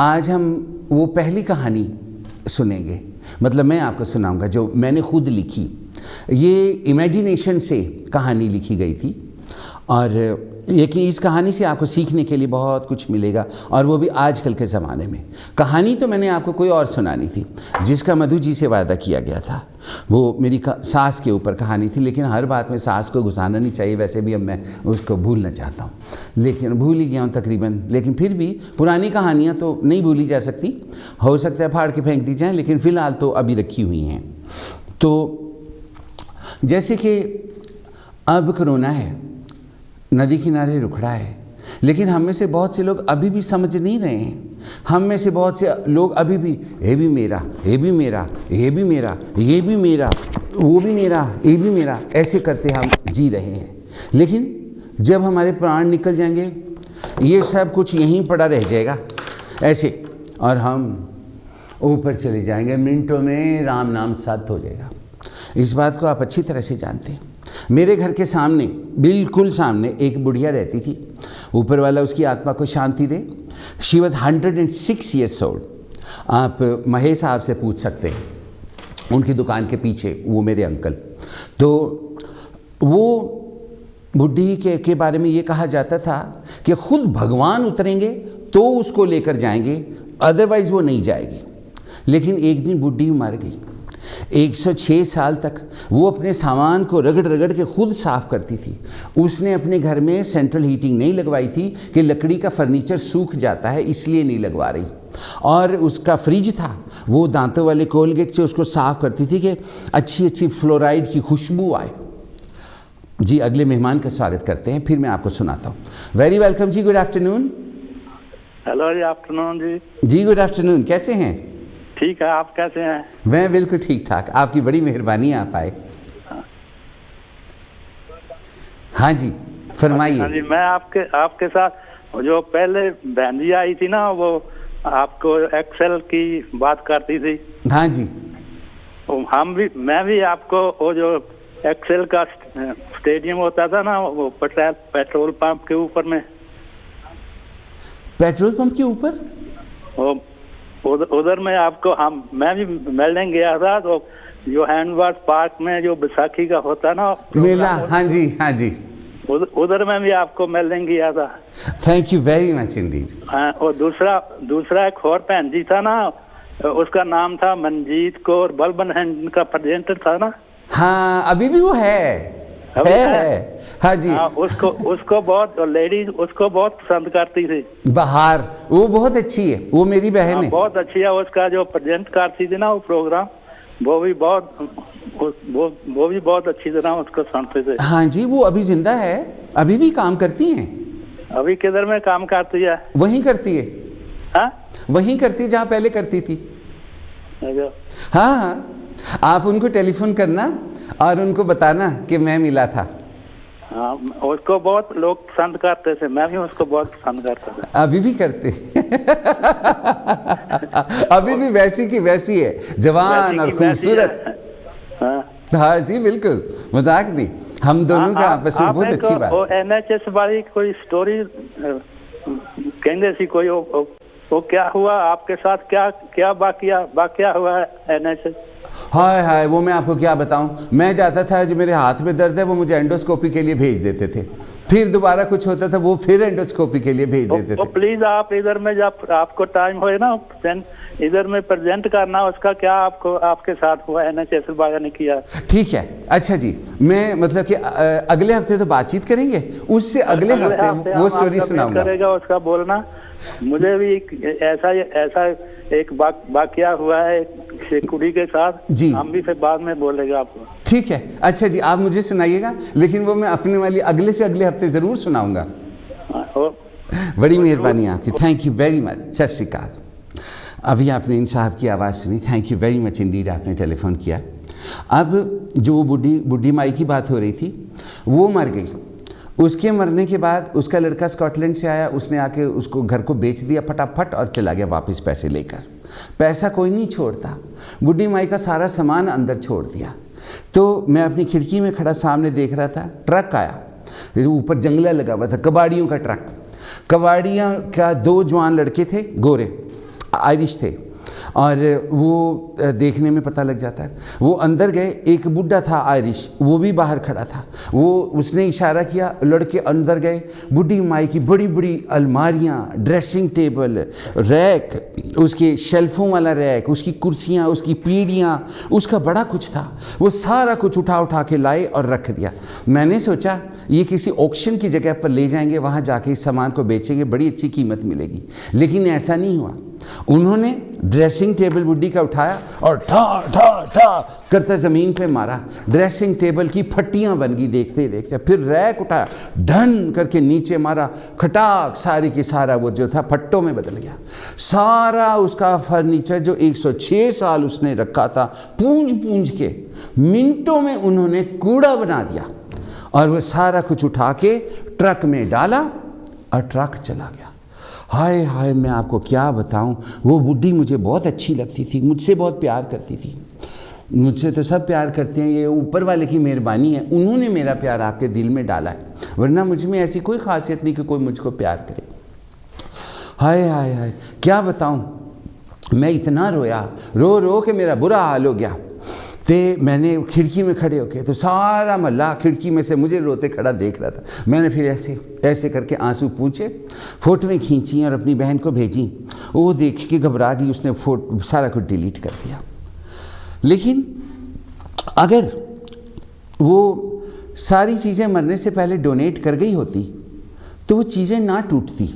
आज हम वो पहली कहानी सुनेंगे, मतलब मैं आपको सुनाऊंगा जो मैंने खुद लिखी। ये इमेजिनेशन से कहानी लिखी गई थी, और लेकिन इस कहानी से आपको सीखने के लिए बहुत कुछ मिलेगा, और वो भी आजकल के ज़माने में। कहानी तो मैंने आपको कोई और सुनानी थी जिसका मधु जी से वादा किया गया था, वो मेरी सास के ऊपर कहानी थी। लेकिन हर बात में सास को घुसाना नहीं चाहिए, वैसे भी अब मैं उसको भूलना चाहता हूँ, लेकिन भूल ही गया हूँ तकरीबन। लेकिन फिर भी पुरानी कहानियाँ तो नहीं भूली जा सकती, हो सकता है फाड़ के फेंक दी जाएँ, लेकिन फ़िलहाल तो अभी रखी हुई हैं। तो जैसे कि अब कोरोना है, नदी किनारे रुखड़ा है, लेकिन हम में से बहुत से लोग अभी भी समझ नहीं रहे हैं। हम में से बहुत से लोग अभी भी ये भी मेरा, ये भी मेरा, ये भी मेरा, ये भी मेरा, वो भी मेरा, ये भी मेरा, ऐसे करते हम जी रहे हैं। लेकिन जब हमारे प्राण निकल जाएंगे ये सब कुछ यहीं पड़ा रह जाएगा ऐसे, और हम ऊपर चले जाएंगे, मिनटों में राम नाम सत्य हो जाएगा। इस बात को आप अच्छी तरह से जानते हैं। मेरे घर के सामने, बिल्कुल सामने, एक बुढ़िया रहती थी, ऊपर वाला उसकी आत्मा को शांति दे। She was 106 years old. आप महेश साहब से पूछ सकते हैं, उनकी दुकान के पीछे वो मेरे अंकल। तो वो बुढ़ी के बारे में ये कहा जाता था कि खुद भगवान उतरेंगे तो उसको लेकर जाएंगे, अदरवाइज़ वो नहीं जाएगी। लेकिन एक दिन बुढ़ी मर गई। 106 साल तक वो अपने सामान को रगड़ रगड़ के खुद साफ़ करती थी। उसने अपने घर में सेंट्रल हीटिंग नहीं लगवाई थी कि लकड़ी का फर्नीचर सूख जाता है, इसलिए नहीं लगवा रही। और उसका फ्रिज था, वो दांतों वाले कोलगेट से उसको साफ़ करती थी कि अच्छी अच्छी फ्लोराइड की खुशबू आए। जी, अगले मेहमान का स्वागत करते हैं, फिर मैं आपको सुनाता हूँ। वेरी वेलकम जी, गुड आफ्टरनून। हेलो जी, आफ्टरनून जी। जी गुड आफ्टरनून, कैसे हैं? ठीक है, आप कैसे हैं? मैं बिल्कुल ठीक ठाक, आपकी बड़ी मेहरबानी आप आए। हाँ जी, फरमाइए। हाँ जी, मैं आपके साथ जो पहले बहन जी आई थी ना, वो आपको एक्सेल की बात करती थी। हाँ जी, मैं भी आपको वो जो एक्सेल का स्टेडियम होता था ना, वो पेट्रोल पंप के ऊपर में, पेट्रोल पंप के ऊपर उधर में आपको मैं भी मिलने गया था। तो जो हैंडवर्थ पार्क में जो बैसाखी का होता ना मेला, हाँ जी हाँ जी, उधर में भी आपको मिलने गया था। Thank you very much Indeed. हाँ, और दूसरा एक और बहन जी था ना, उसका नाम था मनजीत कौर, बलबन हैंड का प्रेजेंटर था ना। हाँ, अभी भी वो है। हाँ जी, उसको बहुत लेडीज उसको बहुत पसंद करती थी। बाहर वो बहुत अच्छी है, वो मेरी बहन है, बहुत अच्छी है। उसका जो प्रेजेंट करती थी ना वो प्रोग्राम, वो भी बहुत अच्छी तरह उसको सुनते थे। हाँ जी, वो अभी जिंदा है, अभी भी काम करती हैं। अभी किधर में काम करती है? वहीं करती है। हाँ, वहीं करती है जहाँ पहले करती थी। हाँ, आप उनको टेलीफोन करना और उनको बताना कि मैं मिला था। हाँ, उसको बहुत लोग पसंद करते थे, मैं भी उसको बहुत पसंद करता था। अभी भी करते अभी भी वैसी की वैसी है, जवान और खूबसूरत। हाँ जी, बिल्कुल, मजाक नहीं, हम दोनों का आपस में बहुत अच्छी बात। NHS वाली कोई स्टोरी कहते सी, कोई वो क्या हुआ आपके साथ, क्या क्या वाकया हुआ है NH? हाय हाय, वो मैं आपको क्या बताऊं। मैं जाता था, जो मेरे हाथ में दर्द है वो मुझे एंडोस्कोपी के लिए भेज देते थे, फिर दोबारा कुछ होता था वो फिर एंडोस्कोपी के लिए भेज देते थे। प्लीज आप इधर में जब आपको टाइम होए ना इधर में प्रेजेंट करना उसका, क्या आपके साथ हुआ NH वाला ने किया। ठीक है, अच्छा जी, मैं मतलब कि अगले हफ्ते तो बातचीत करेंगे, उससे अगले हफ्ते वो स्टोरी सुनाऊंगा। करेगा उसका बोलना। मुझे भी ऐसा एक वाकया हुआ है कुड़ी के साथ जी, हम भी फिर बाद में बोलेगा आपको। ठीक है, अच्छा जी, आप मुझे सुनाइएगा, लेकिन वो मैं अपने वाली अगले से अगले हफ्ते जरूर सुनाऊंगा। बड़ी मेहरबानी आपकी, थैंक यू वेरी मच। सत श्री अकाल। अभी आपने इन साहब की आवाज़ सुनी, thank you very much Indeed, आपने टेलीफोन किया। अब जो बुढ़ी माई की बात हो रही थी, वो मर गई। उसके मरने के बाद उसका लड़का स्कॉटलैंड से आया, उसने आके उसको घर को बेच दिया फटाफट और चला गया वापस पैसे लेकर। पैसा कोई नहीं छोड़ता, बुढ़ी माई का सारा सामान अंदर छोड़ दिया। तो मैं अपनी खिड़की में खड़ा सामने देख रहा था, ट्रक आया, ऊपर जंगला लगा हुआ था, कबाड़ियों का ट्रक। कबाड़ियाँ का 2 जवान लड़के थे, गोरे आयरिश थे, और वो देखने में पता लग जाता है। वो अंदर गए, एक बुढ़ा था आयरिश, वो भी बाहर खड़ा था। उसने इशारा किया, लड़के अंदर गए। बुढ़ी माई की बड़ी बड़ी अलमारियाँ, ड्रेसिंग टेबल, रैक, उसके शेल्फों वाला रैक, उसकी कुर्सियाँ, उसकी पीढ़ियाँ, उसका बड़ा कुछ था। वो सारा कुछ उठा के लाए और रख दिया। मैंने सोचा ये किसी ऑक्शन की जगह पर ले जाएंगे, वहाँ जाके इस सामान को बेचेंगे, बड़ी अच्छी कीमत मिलेगी। लेकिन ऐसा नहीं हुआ। उन्होंने ड्रेसिंग टेबल बुड्ढी का उठाया और ठा ठा ठा करते ज़मीन पे मारा। ड्रेसिंग टेबल की फट्टियां बन गई देखते देखते। फिर रैक उठाया, ढन करके नीचे मारा, खटाक, सारी की सारा वो जो था फट्टों में बदल गया। सारा उसका फर्नीचर जो 106 साल उसने रखा था, पूंज पूंज के मिनटों में उन्होंने कूड़ा बना दिया। और वो सारा कुछ उठा के ट्रक में डाला और ट्रक चला गया। हाय हाय, मैं आपको क्या बताऊं, वो बुढ़ी मुझे बहुत अच्छी लगती थी, मुझसे बहुत प्यार करती थी। मुझसे तो सब प्यार करते हैं, ये ऊपर वाले की मेहरबानी है, उन्होंने मेरा प्यार आपके दिल में डाला है, वरना मुझ में ऐसी कोई खासियत नहीं कि कोई मुझको प्यार करे। हाय हाय हाय, क्या बताऊं, मैं इतना रोया, रो रो के मेरा बुरा हाल हो गया। तो मैंने खिड़की में खड़े होके, तो सारा मोहल्ला खिड़की में से मुझे रोते खड़ा देख रहा था। मैंने फिर ऐसे करके आंसू पूछे, फ़ोटोएं खींची और अपनी बहन को भेजी। वो देख के घबरा गई, उसने सारा कुछ डिलीट कर दिया। लेकिन अगर वो सारी चीज़ें मरने से पहले डोनेट कर गई होती तो वो चीज़ें ना टूटती,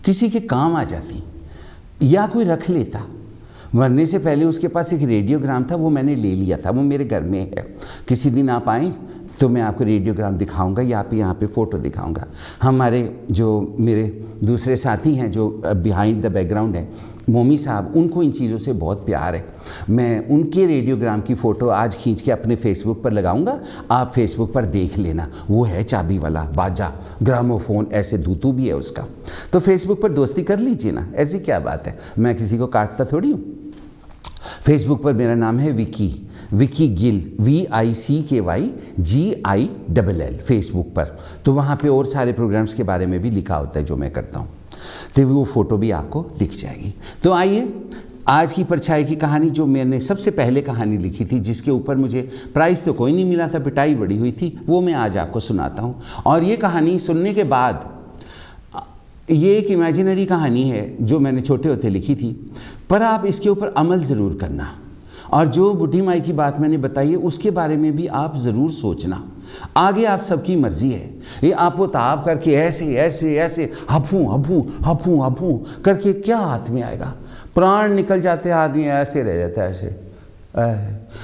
किसी के काम आ जाती, या कोई रख लेता। मरने से पहले उसके पास एक रेडियोग्राम था, वो मैंने ले लिया था, वो मेरे घर में है। किसी दिन आप आएँ तो मैं आपको रेडियोग्राम दिखाऊंगा या आप यहाँ पे फ़ोटो दिखाऊंगा। हमारे जो मेरे दूसरे साथी हैं जो बिहाइंड द बैकग्राउंड है, मोमी साहब, उनको इन चीज़ों से बहुत प्यार है। मैं उनके रेडियोग्राम की फ़ोटो आज खींच के अपने फेसबुक पर लगाऊंगा, आप फेसबुक पर देख लेना। वो है चाबी वाला बाजा, ग्रामोफोन, ऐसे दूतू भी है उसका। तो फेसबुक पर दोस्ती कर लीजिए ना, ऐसी क्या बात है, मैं किसी को काटता थोड़ी हूँ। फेसबुक पर मेरा नाम है विकी गिल, VICKYGILL फेसबुक पर। तो वहाँ पे और सारे प्रोग्राम्स के बारे में भी लिखा होता है जो मैं करता हूँ, तो वो फ़ोटो भी आपको दिख जाएगी। तो आइए, आज की परछाई की कहानी, जो मैंने सबसे पहले कहानी लिखी थी, जिसके ऊपर मुझे प्राइज़ तो कोई नहीं मिला था, पिटाई बड़ी हुई थी, वो मैं आज आपको सुनाता हूँ। और ये कहानी सुनने के बाद, ये एक इमेजिनरी कहानी है जो मैंने छोटे होते लिखी थी, पर आप इसके ऊपर अमल ज़रूर करना। और जो बुढ़ी माई की बात मैंने बताई है उसके बारे में भी आप ज़रूर सोचना। आगे आप सबकी मर्ज़ी है, ये आप वो ताब करके ऐसे ऐसे ऐसे हफूँ हफूँ हफूँ हफूँ करके क्या हाथ में आएगा। प्राण निकल जाते हैं, आदमी ऐसे रह जाता है, ऐसे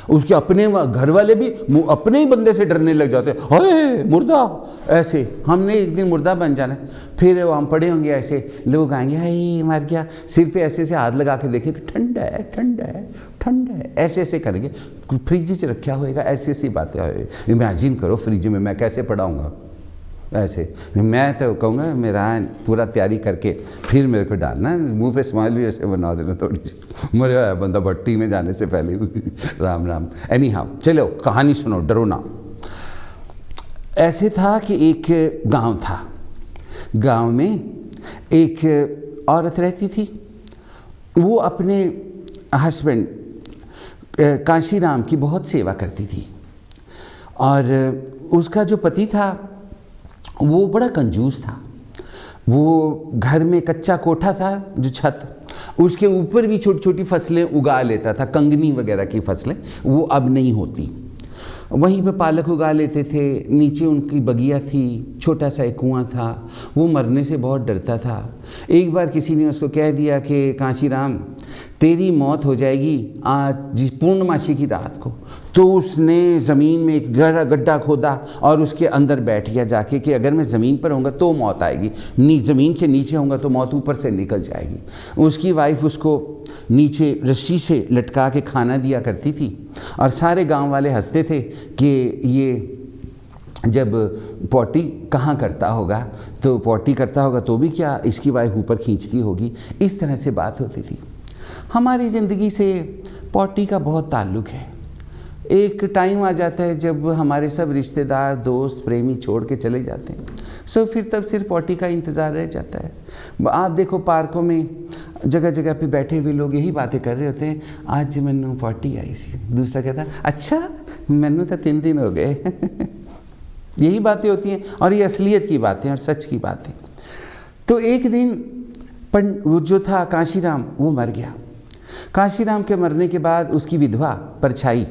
उसके अपने घर वाले भी अपने ही बंदे से डरने लग जाते हैं, हाय मुर्दा, ऐसे हमने एक दिन मुर्दा बन जाना है। फिर हम पड़े होंगे ऐसे, लोग आएंगे हाय मर गया, सिर पे ऐसे से हाथ लगा के देखेंगे ठंडा है ठंडा है ठंडा है, ऐसे ऐसे करेंगे, फ्रिज से रखा होएगा, ऐसी ऐसी बातें। इमेजिन करो फ्रिज में मैं कैसे पढ़ाऊँगा ऐसे। मैं तो कहूँगा मेरा पूरा तैयारी करके फिर मेरे को डालना, मुंह पे स्माइल भी ऐसे बना देना थोड़ी सी, मरे आया बंदा भट्टी में जाने से पहले। राम राम। एनी हाउ, चलो कहानी सुनो, डरो ना। ऐसे था कि एक गांव था, गांव में एक औरत रहती थी वो अपने हस्बैंड कांशीराम की बहुत सेवा करती थी, और उसका जो पति था वो बड़ा कंजूस था। वो घर में कच्चा कोठा था जो छत, उसके ऊपर भी छोटी छोटी फसलें उगा लेता था, कंगनी वगैरह की फसलें, वो अब नहीं होती। वहीं पे पालक उगा लेते थे, नीचे उनकी बगिया थी, छोटा सा एक कुआं था। वो मरने से बहुत डरता था। एक बार किसी ने उसको कह दिया कि कांशीराम तेरी मौत हो जाएगी आज जिस पूर्णमासी की रात को, तो उसने ज़मीन में एक गहरा गड्ढा खोदा और उसके अंदर बैठ गया जाके कि अगर मैं ज़मीन पर होऊंगा तो मौत आएगी, ज़मीन के नीचे होऊंगा तो मौत ऊपर से निकल जाएगी। उसकी वाइफ उसको नीचे रस्सी से लटका के खाना दिया करती थी, और सारे गांव वाले हंसते थे कि ये जब पॉटी कहाँ करता होगा, तो पॉटी करता होगा तो भी क्या इसकी वाइफ ऊपर खींचती होगी। इस तरह से बात होती थी। हमारी ज़िंदगी से पॉटी का बहुत ताल्लुक़ है। एक टाइम आ जाता है जब हमारे सब रिश्तेदार, दोस्त, प्रेमी छोड़ के चले जाते हैं, सो फिर तब सिर्फ पॉटी का इंतज़ार रह जाता है। आप देखो पार्कों में जगह जगह पे बैठे हुए लोग यही बातें कर रहे होते हैं, आज मैनू पॉटी आई सी, दूसरा कहता अच्छा मैनू तो 3 दिन हो गए। यही बातें होती हैं, और ये असलियत की बातें और सच की बातें। तो एक दिन वो जो था कांशीराम, वो मर गया। कांशीराम के मरने के बाद उसकी विधवा परछाई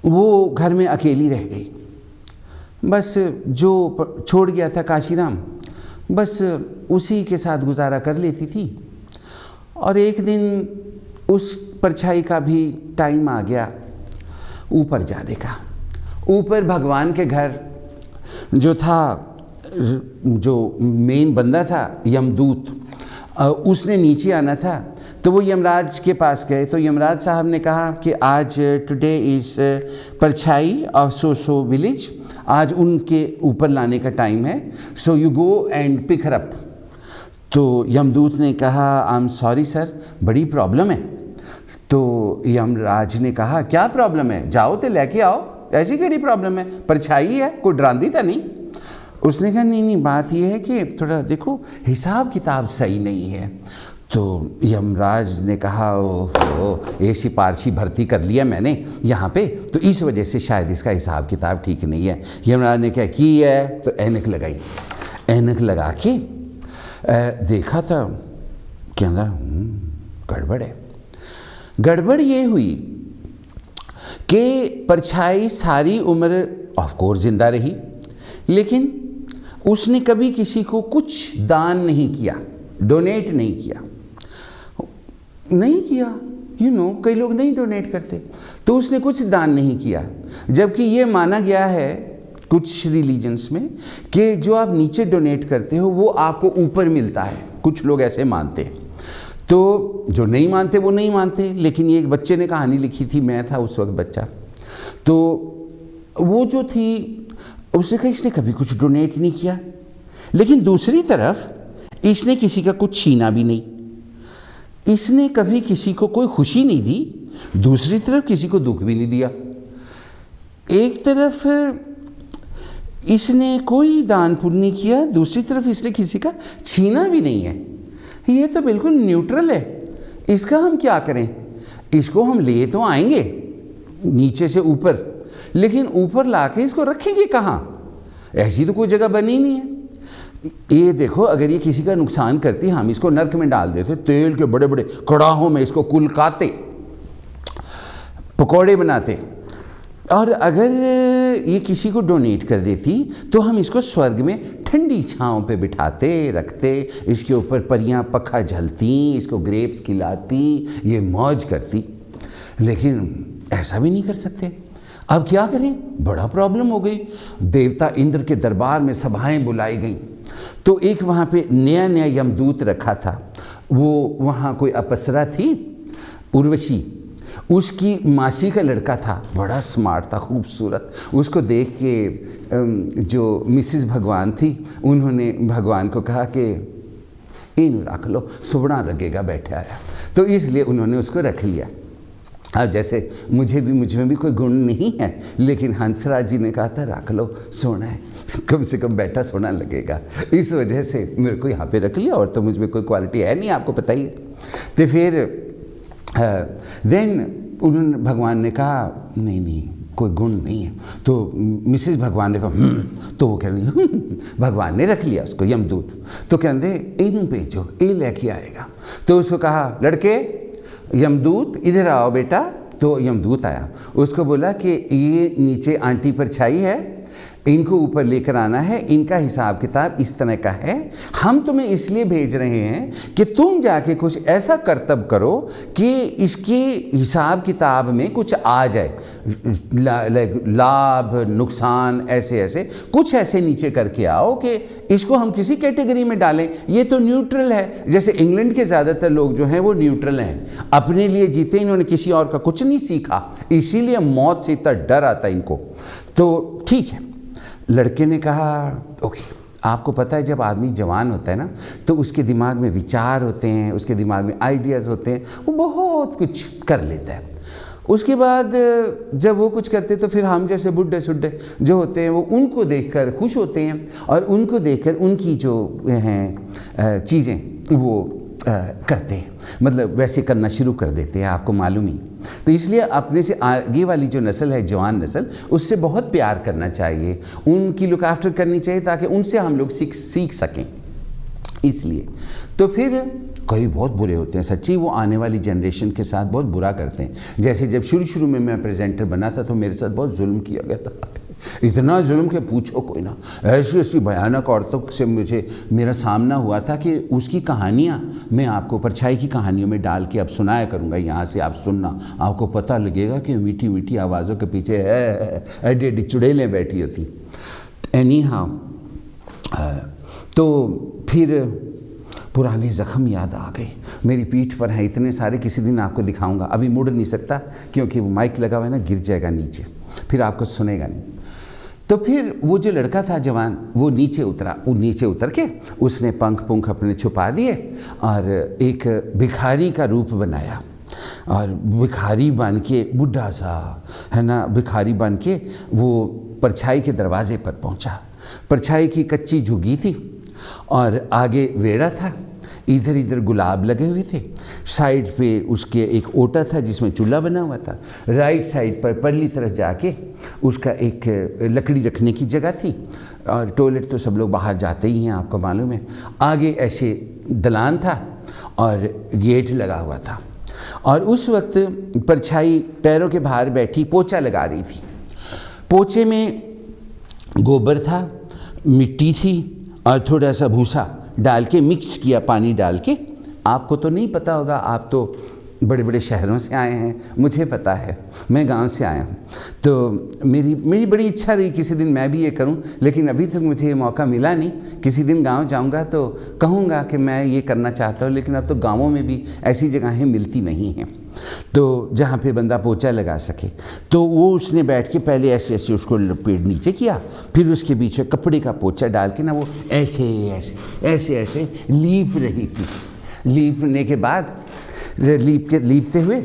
वो घर में अकेली रह गई। बस जो छोड़ गया था कांशीराम, बस उसी के साथ गुजारा कर लेती थी। और एक दिन उस परछाई का भी टाइम आ गया ऊपर जाने का। ऊपर भगवान के घर जो था, जो मेन बंदा था यमदूत, उसने नीचे आना था। तो वो यमराज के पास गए, तो यमराज साहब ने कहा कि आज टुडे इज़ परछाई ऑफ सो विलेज, आज उनके ऊपर लाने का टाइम है, so you go and pick her up. तो यमदूत ने कहा आई एम सॉरी सर, बड़ी प्रॉब्लम है। तो यमराज ने कहा क्या प्रॉब्लम है, जाओ तो लेके आओ, ऐसी केड़ी प्रॉब्लम है, परछाई है, कोई डरांदी तो नहीं। उसने कहा नहीं, बात यह है कि थोड़ा देखो हिसाब किताब सही नहीं है। तो यमराज ने कहा ओह ये सिपारसी भर्ती कर लिया मैंने यहाँ पे, तो इस वजह से शायद इसका हिसाब किताब ठीक नहीं है। यमराज ने क्या की है, तो ऐनक लगाई, ऐनक लगा के देखा था, कहना गड़बड़ है। गड़बड़ ये हुई कि परछाई सारी उम्र ऑफ कोर्स जिंदा रही, लेकिन उसने कभी किसी को कुछ दान नहीं किया, डोनेट नहीं किया, कई लोग नहीं डोनेट करते, तो उसने कुछ दान नहीं किया। जबकि ये माना गया है कुछ रिलीजन्स में कि जो आप नीचे डोनेट करते हो वो आपको ऊपर मिलता है, कुछ लोग ऐसे मानते हैं। तो जो नहीं मानते वो नहीं मानते, लेकिन ये एक बच्चे ने कहानी लिखी थी, मैं था उस वक्त बच्चा, तो वो जो थी उसने कहा इसने कभी कुछ डोनेट नहीं किया, लेकिन दूसरी तरफ इसने किसी का कुछ छीना भी नहीं, इसने कभी किसी को कोई खुशी नहीं दी, दूसरी तरफ किसी को दुख भी नहीं दिया। एक तरफ इसने कोई दान पुण्य नहीं किया, दूसरी तरफ इसने किसी का छीना भी नहीं है। ये तो बिल्कुल न्यूट्रल है, इसका हम क्या करें? इसको हम ले तो आएंगे नीचे से ऊपर, लेकिन ऊपर लाके इसको रखेंगे कहाँ? ऐसी तो कोई जगह बनी नहीं है। ये देखो, अगर ये किसी का नुकसान करती, हम इसको नर्क में डाल देते, तेल के बड़े बड़े कड़ाहों में इसको कुलकाते, पकौड़े बनाते, और अगर ये किसी को डोनेट कर देती तो हम इसको स्वर्ग में ठंडी छांव पे बिठाते रखते, इसके ऊपर परियां पखा झलती, इसको ग्रेप्स खिलाती, ये मौज करती। लेकिन ऐसा भी नहीं कर सकते। अब क्या करें? बड़ा प्रॉब्लम हो गई। देवता इंद्र के दरबार में सभाएं बुलाई गई, तो एक वहाँ पे नया नया यमदूत रखा था। वो वहाँ कोई अप्सरा थी, उर्वशी, उसकी मासी का लड़का था, बड़ा स्मार्ट था, खूबसूरत। उसको देख के जो मिसिस भगवान थी, उन्होंने भगवान को कहा कि इन रख लो, सुबड़ा लगेगा बैठा है, तो इसलिए उन्होंने उसको रख लिया। अब जैसे मुझ में भी कोई गुण नहीं है, लेकिन हंसराज जी ने कहा था रख लो, सोना है, कम से कम बैठा सोना लगेगा, इस वजह से मेरे को यहाँ पे रख लिया। और तो मुझ में कोई क्वालिटी है नहीं, आपको पता ही है। तो फिर देन उन्होंने भगवान ने कहा नहीं नहीं कोई गुण नहीं है। तो मिसेस भगवान ने कहा तो वो कहती भगवान ने रख लिया उसको यमदूत। तो कहते इनू भेजो ये लेके आएगा। तो उसको कहा लड़के यमदूत इधर आओ बेटा। तो यमदूत आया, उसको बोला कि ये नीचे आंटी पर छाई है, इनको ऊपर लेकर आना है, इनका हिसाब किताब इस तरह का है। हम तुम्हें इसलिए भेज रहे हैं कि तुम जाके कुछ ऐसा करतब करो कि इसकी हिसाब किताब में कुछ आ जाए, लाभ नुकसान ऐसे ऐसे कुछ ऐसे नीचे करके आओ कि इसको हम किसी कैटेगरी में डालें। ये तो न्यूट्रल है, जैसे इंग्लैंड के ज़्यादातर लोग जो हैं वो न्यूट्रल हैं, अपने लिए जीते, इन्होंने किसी और का कुछ नहीं सीखा, इसीलिए मौत से इतना डर आता इनको। तो ठीक है, लड़के ने कहा ओके। आपको पता है जब आदमी जवान होता है ना तो उसके दिमाग में विचार होते हैं, उसके दिमाग में आइडियाज़ होते हैं, वो बहुत कुछ कर लेता है। उसके बाद जब वो कुछ करते तो फिर हम जैसे बुढ़े सुड्ढे जो होते हैं वो उनको देखकर खुश होते हैं और उनको देखकर उनकी जो हैं चीज़ें वो करते हैं, मतलब वैसे करना शुरू कर देते हैं, आपको मालूम ही। तो इसलिए अपने से आगे वाली जो नस्ल है, जवान नस्ल, उससे बहुत प्यार करना चाहिए, उनकी लुक आफ्टर करनी चाहिए ताकि उनसे हम लोग सीख सकें। इसलिए तो फिर कई बहुत बुरे होते हैं सच्ची, वो आने वाली जनरेशन के साथ बहुत बुरा करते हैं। जैसे जब शुरू में मैं प्रेजेंटर बना था तो मेरे साथ बहुत जुल्म किया गया था, इतना जुल्म के पूछो कोई ना। ऐसी ऐसी भयानक औरतों से मेरा सामना हुआ था कि उसकी कहानियाँ मैं आपको परछाई की कहानियों में डाल के अब सुनाया करूँगा, यहाँ से आप सुनना, आपको पता लगेगा कि मीठी मीठी आवाज़ों के पीछे एडी एडी चुड़ैलें बैठी होती। एनी हाउ तो फिर पुरानी ज़ख्म याद आ गई, मेरी पीठ पर हैं इतने सारे, किसी दिन आपको दिखाऊंगा, अभी मुड़ नहीं सकता क्योंकि वो माइक लगा हुआ है ना, गिर जाएगा नीचे, फिर आपको सुनेगा नहीं। तो फिर वो जो लड़का था जवान वो नीचे उतरा, वो नीचे उतर के उसने पंख अपने छुपा दिए और एक भिखारी का रूप बनाया और भिखारी बन के, बुढ़ा सा है ना, भिखारी बन के वो परछाई के दरवाजे पर पहुंचा। परछाई की कच्ची झुग्गी थी और आगे वेड़ा था, इधर इधर गुलाब लगे हुए थे, साइड पे उसके एक ओटा था जिसमें चूल्हा बना हुआ था, राइट साइड पर परली तरफ जाके उसका एक लकड़ी रखने की जगह थी और टॉयलेट तो सब लोग बाहर जाते ही हैं, आपको मालूम है। आगे ऐसे दलान था और गेट लगा हुआ था और उस वक्त परछाई पैरों के बाहर बैठी पोछा लगा रही थी। पोछे में गोबर था, मिट्टी थी और थोड़ा सा भूसा डाल के मिक्स किया, पानी डाल के। आपको तो नहीं पता होगा, आप तो बड़े बड़े शहरों से आए हैं, मुझे पता है, मैं गांव से आया हूँ। तो मेरी बड़ी इच्छा रही किसी दिन मैं भी ये करूँ, लेकिन अभी तक मुझे ये मौका मिला नहीं। किसी दिन गांव जाऊँगा तो कहूँगा कि मैं ये करना चाहता हूँ, लेकिन अब तो गाँवों में भी ऐसी जगहें मिलती नहीं हैं तो जहाँ पे बंदा पोछा लगा सके। तो वो उसने बैठ के पहले ऐसे ऐसे उसको लपेट नीचे किया, फिर उसके बीच में कपड़े का पोछा डाल के ना वो ऐसे ऐसे ऐसे ऐसे लीप रही थी। लीपने के बाद लीपते हुए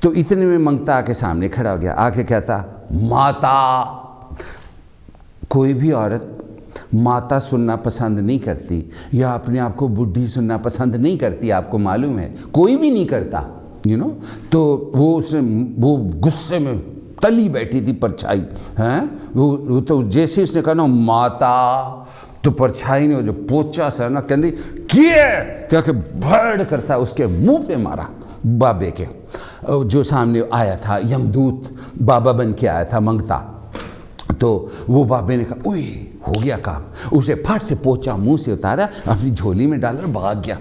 तो इतने में मंगता आके सामने खड़ा हो गया। आके कहता माता। कोई भी औरत माता सुनना पसंद नहीं करती या अपने आप को बुढ़ी सुनना पसंद नहीं करती, आपको मालूम है, कोई भी नहीं करता, यू नो। तो वो गुस्से में तली बैठी थी परछाई, हैं वो तो जैसे उसने कहा ना माता, तो परछाई ने जो पोचा सा ना कहती क्या के भड़ करता उसके मुंह पे मारा। बाबे के जो सामने आया था यमदूत बाबा बन के आया था मंगता, तो वो बाबे ने कहा ओए हो गया काम, उसे फट से पोचा मुंह से उतारा, अपनी झोली में डाला और भाग गया।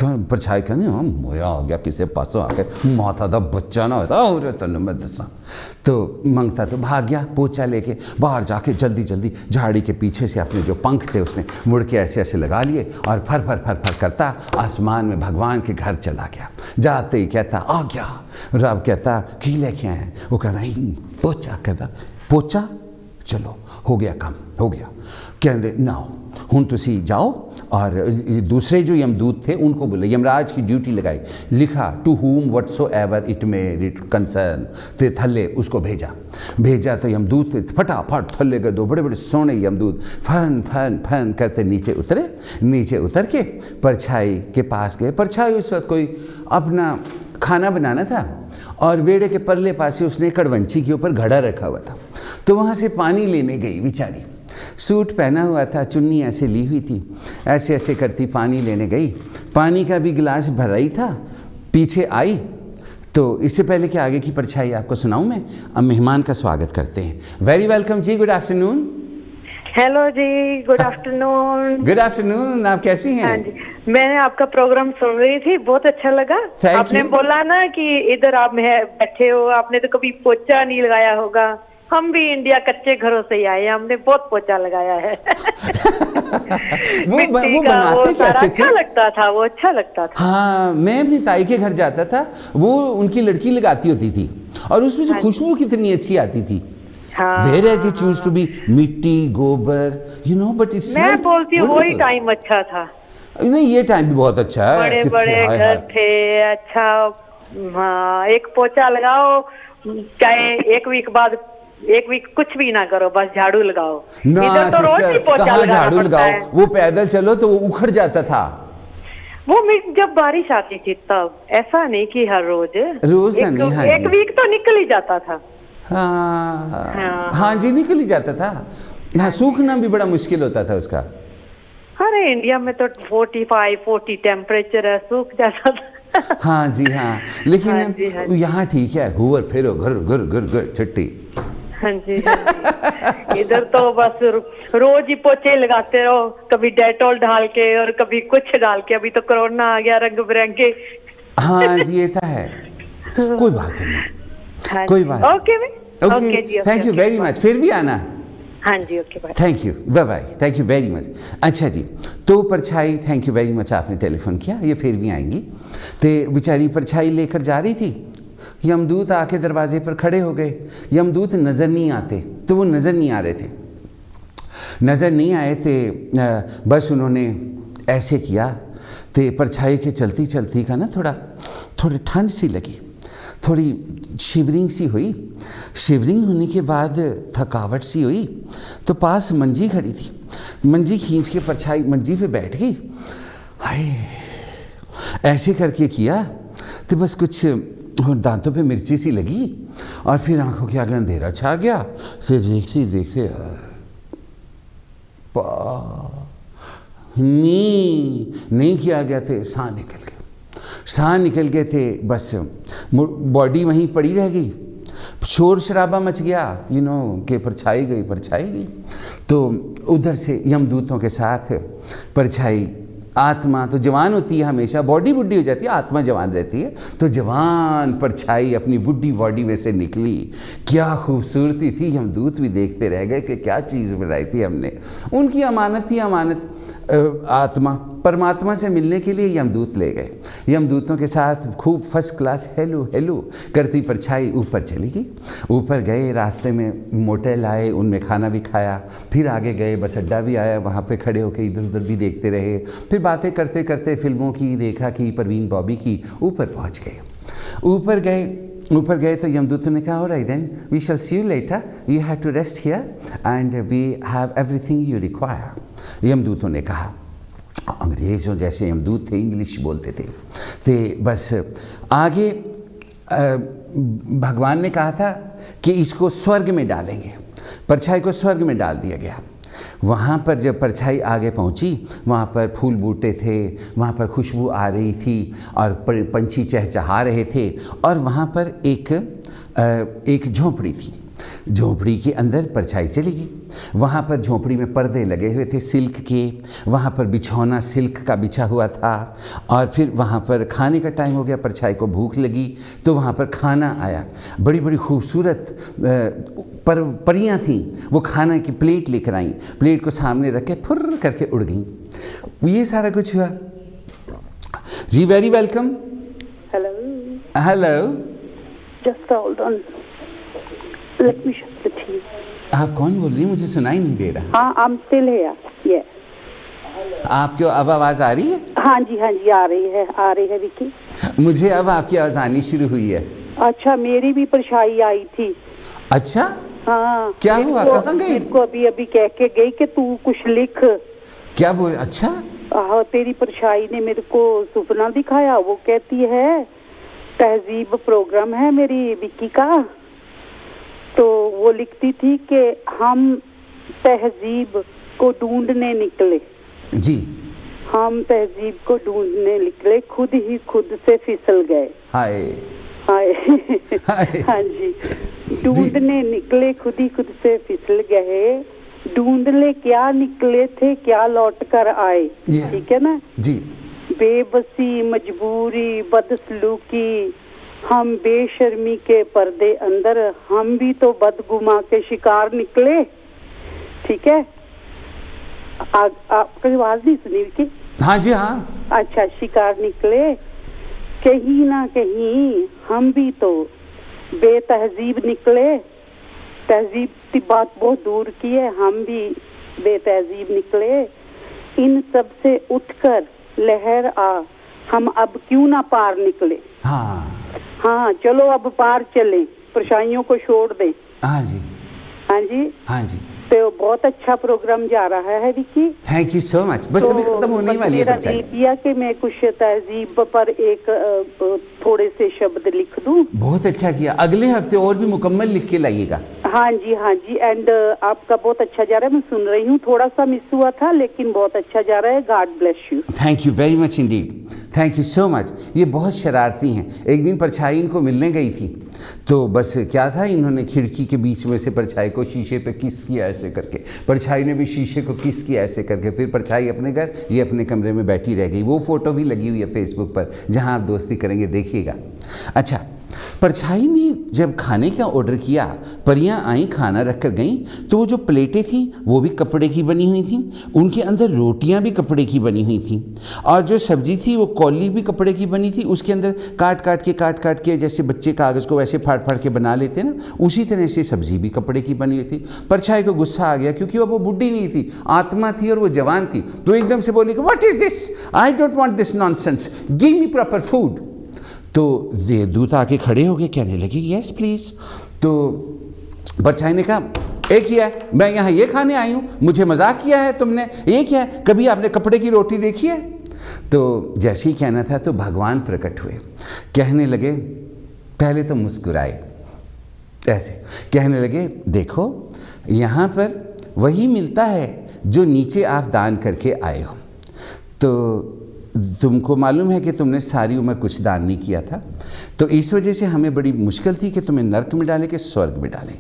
परछाई कहती हाँ मोया हो गया किसी पासों आके, माता दा बच्चा ना होता और तन मैं दसा। तो मंगता तो भाग गया पोचा लेके, बाहर जाके जल्दी जल्दी झाड़ी के पीछे से अपने जो पंख थे उसने मुड़ के ऐसे ऐसे लगा लिए और फर फर फर फर करता आसमान में भगवान के घर चला गया। जाते ही कहता आ गया। रब कहता की लेके आए? वो कहता पोचा। कहता पोचा, चलो हो गया काम, हो गया। कहते नाउ हुण तुसी जाओ और दूसरे जो यमदूत थे उनको बोले, यमराज की ड्यूटी लगाई, लिखा to whom whatsoever it may concern, ते थल्ले उसको भेजा तो यमदूत फटाफट थल्ले गए, दो बड़े बड़े सोने यमदूत फन फन फन करते नीचे उतर के परछाई के पास गए। परछाई उस वक्त कोई अपना खाना बनाना था और वेड़े के परले पास से उसने कड़वंची के ऊपर घड़ा रखा हुआ था, तो वहाँ से पानी लेने गई बेचारी। सूट पहना हुआ था, चुन्नी ऐसे ली हुई थी, ऐसे ऐसे करती पानी लेने गई, पानी का भी गिलास भरा ही था, पीछे आई। तो इससे पहले कि आगे की परछाई आपको सुनाऊं मैं, अब मेहमान का स्वागत करते हैं। वेरी वेलकम जी, गुड आफ्टरनून। हेलो जी, गुड आफ्टरनून। गुड आफ्टरनून, आप कैसी हैं? हाँ जी, मैंने आपका प्रोग्राम सुन रही थी, बहुत अच्छा लगा। आपने बोला ना कि इधर आप बैठे हो, आपने तो कभी पोछा नहीं लगाया होगा। हम भी इंडिया कच्चे घरों से ही आए, हमने बहुत पोछा लगाया है। वो बनाते कैसे थे? अच्छा लगता था, वो अच्छा लगता था। हाँ, मैं अपनी ताई के घर जाता था, वो उनकी लड़की लगाती होती थी और उसमें से खुशबू कितनी अच्छी आती थी। Whereas it used to be मिट्टी, गोबर, you know, but it's मैं बोलती हूँ वही टाइम अच्छा था। नहीं, ये टाइम भी बहुत अच्छा है। बड़े बड़े घर थे, अच्छा। हाँ, एक पोछा लगाओ, चाहे एक वीक कुछ भी ना करो, बस झाड़ू लगाओ। इधर तो रोज ही पोछा झाड़ू लगाओ, वो पैदल चलो तो वो उखड़ जाता था। वो जब बारिश आती थी तब, ऐसा नहीं कि हर रोज एक वीक तो निकल ही जाता था। हाँ जी, निकल ही जाता था। हाँ, सूखना भी बड़ा मुश्किल होता था उसका। अरे इंडिया में तो 45-40 टेम्परेचर है, सूख जाता था। हाँ जी, हाँ, लेकिन यहाँ ठीक है, घूर फिरो घर छुट्टी। हाँ जी, इधर तो बस रोज ही पोछे लगाते रहो, कभी डेटॉल डाल के और कभी कुछ डाल के। अभी तो कोरोना आ गया, रंग बिरंगे। हाँ जी, ये तो है, कोई बात नहीं, कोई बात। Okay, thank you very much, फिर भी आना। हाँ जी, okay, bye. Thank you, bye bye, thank you very much. अच्छा जी, तो परछाई, थैंक यू वेरी मच, आपने टेलीफोन किया, ये फिर भी आएंगी। तो बेचारी परछाई लेकर जा रही थी, यमदूत आके दरवाजे पर खड़े हो गए। यमदूत नज़र नहीं आते, तो वो नज़र नहीं आ रहे थे, नज़र नहीं आए थे। बस उन्होंने ऐसे किया, तो परछाई के चलती चलती का ना थोड़ी ठंड सी लगी, थोड़ी शिवरिंग सी हुई। शिवरिंग होने के बाद थकावट सी हुई, तो पास मंजी खड़ी थी, मंजी खींच के परछाई मंजी पे बैठ गई। हाय, ऐसे करके किया तो बस कुछ दांतों पे मिर्ची सी लगी और फिर आंखों के आगे अंधेरा छा गया। तो देखते नहीं किया गया थे, सांस निकल गए थे, बस बॉडी वहीं पड़ी रह गई। शोर शराबा मच गया, कि परछाई गई। तो उधर से यमदूतों के साथ परछाई, आत्मा तो जवान होती है हमेशा, बॉडी बुढ़ी हो जाती है, आत्मा जवान रहती है। तो जवान परछाई अपनी बुढ़ी बॉडी में से निकली। क्या खूबसूरती थी, यमदूत भी देखते रह गए कि क्या चीज़ बनाई थी हमने। उनकी अमानत थी, आत्मा परमात्मा से मिलने के लिए यमदूत ले गए। यमदूतों के साथ खूब फर्स्ट क्लास हेलो हेलो करती परछाई ऊपर चली गई। ऊपर गए, रास्ते में मोटेल आए, उनमें खाना भी खाया, फिर आगे गए, बस अड्डा भी आया, वहाँ पे खड़े होकर इधर उधर भी देखते रहे। फिर बातें करते करते फिल्मों की, रेखा की, परवीन बॉबी की, ऊपर पहुँच गए। ऊपर गए तो यमदूतों ने कहा, all right then, we shall see you later, you have to rest here and we have everything you require. यमदूतों ने कहा, अंग्रेज़ों जैसे यमदूत थे, इंग्लिश बोलते थे। तो बस आगे भगवान ने कहा था कि इसको स्वर्ग में डालेंगे, परछाई को स्वर्ग में डाल दिया गया। वहाँ पर जब परछाई आगे पहुँची, वहाँ पर फूल बूटे थे, वहाँ पर खुशबू आ रही थी और पंछी चहचहा रहे थे। और वहाँ पर एक झोंपड़ी थी, झोंपड़ी के अंदर परछाई चली गई। वहाँ पर झोंपड़ी में पर्दे लगे हुए थे सिल्क के, वहाँ पर बिछौना सिल्क का बिछा हुआ था। और फिर वहाँ पर खाने का टाइम हो गया, परछाई को भूख लगी तो वहाँ पर खाना आया। बड़ी बड़ी खूबसूरत परियां थीं, वो खाना की प्लेट लेकर आईं, प्लेट को सामने रख के फुर्र करके उड़ गईं। ये सारा कुछ हुआ जी। Very welcome. Hello, just hold on, let me shut the TV. आप कौन बोल रही हैं? मुझे सुनाई नहीं दे रहा। हाँ, I'm still here. Yeah. आपको अब आवाज़ आ रही है? हाँ जी आ रही है विकी। मुझे अब आपकी आवाज़ आनी शुरू हुई है। अच्छा, मेरी भी परेशानी आई थी। अच्छा, हाँ, क्या हुआ, कहाँ गई? मेरे को अभी कह के गई कि तू कुछ लिख। क्या बोल? अच्छा, तेरी परेशानी ने मेरे को सपना दिखाया। वो कहती है तहजीब प्रोग्राम है मेरी विक्की का, तो वो लिखती थी कि हम तहजीब को ढूंढने निकले। जी, हम तहजीब को ढूंढने निकले, खुद ही खुद से फिसल गए। हाय हाय हाँ जी, ढूंढने निकले, खुद ही खुद से फिसल गए। ढूंढने क्या निकले थे, क्या लौट कर आए। ठीक है ना जी। बेबसी, मजबूरी, बदसलूकी, हम बेशर्मी के पर्दे अंदर, हम भी तो बदगुमा के शिकार निकले। ठीक है, आपकी आवाज नहीं सुनी कि? हाँ जी हाँ। अच्छा, शिकार निकले, कहीं ना कहीं हम भी तो बेतहजीब निकले। तहजीब की बात बहुत दूर की है, हम भी बेतहजीब निकले। इन सब से उठकर लहर आ, हम अब क्यों ना पार निकले। हाँ, चलो अब पार चलें, परेशानियों को छोड़ दें। हाँ जी हाँ जी हाँ जी। तो बहुत अच्छा प्रोग्राम जा रहा है Vicky. Thank you so much. बस अभी खत्म होने वाली है। मेरा दिल किया कि मैं कुछ तहजीब पर एक थोड़े से शब्द लिख दूं। बहुत अच्छा किया, अगले हफ्ते और भी मुकम्मल लिख के लाइएगा। हाँ जी एंड आपका बहुत अच्छा जा रहा है, मैं सुन रही हूँ। थोड़ा सा मिस हुआ था लेकिन बहुत अच्छा जा रहा है। God bless you. Thank you very much indeed, thank you so much. ये बहुत शरारती हैं। एक दिन परछाई इनको मिलने गई थी, तो बस क्या था, इन्होंने खिड़की के बीच में से परछाई को शीशे पे किस किया ऐसे करके, परछाई ने भी शीशे को किस किया ऐसे करके, फिर परछाई अपने घर, ये अपने कमरे में बैठी रह गई। वो फ़ोटो भी लगी हुई है फेसबुक पर, जहाँ आप दोस्ती करेंगे देखिएगा। अच्छा, परछाई ने जब खाने का ऑर्डर किया, परियां आई, खाना रख कर गईं, तो वो जो प्लेटें थी वो भी कपड़े की बनी हुई थी, उनके अंदर रोटियां भी कपड़े की बनी हुई थी, और जो सब्जी थी वो कौली भी कपड़े की बनी थी। उसके अंदर काट काट के जैसे बच्चे कागज़ को वैसे फाड़ के बना लेते ना, उसी तरह से सब्जी भी कपड़े की बनी हुई थी। परछाई को गुस्सा आ गया, क्योंकि वो बुढ़ी नहीं थी, आत्मा थी और वो जवान थी। तो एकदम से बोली कि what is this, I don't want this nonsense, give me proper food. तो देवदूत आके खड़े हो गए, कहने लगे यस प्लीज़। तो परछाई ने कहा, एक ही है, मैं यहाँ ये खाने आई हूँ, मुझे मजाक किया है तुमने, ये क्या है, कभी आपने कपड़े की रोटी देखी है? तो जैसे ही कहना था तो भगवान प्रकट हुए, कहने लगे, पहले तो मुस्कुराए ऐसे, कहने लगे देखो यहाँ पर वही मिलता है जो नीचे आप दान करके आए हो। तो तुमको मालूम है कि तुमने सारी उम्र कुछ दान नहीं किया था, तो इस वजह से हमें बड़ी मुश्किल थी कि तुम्हें नर्क में डालें कि स्वर्ग में डालें।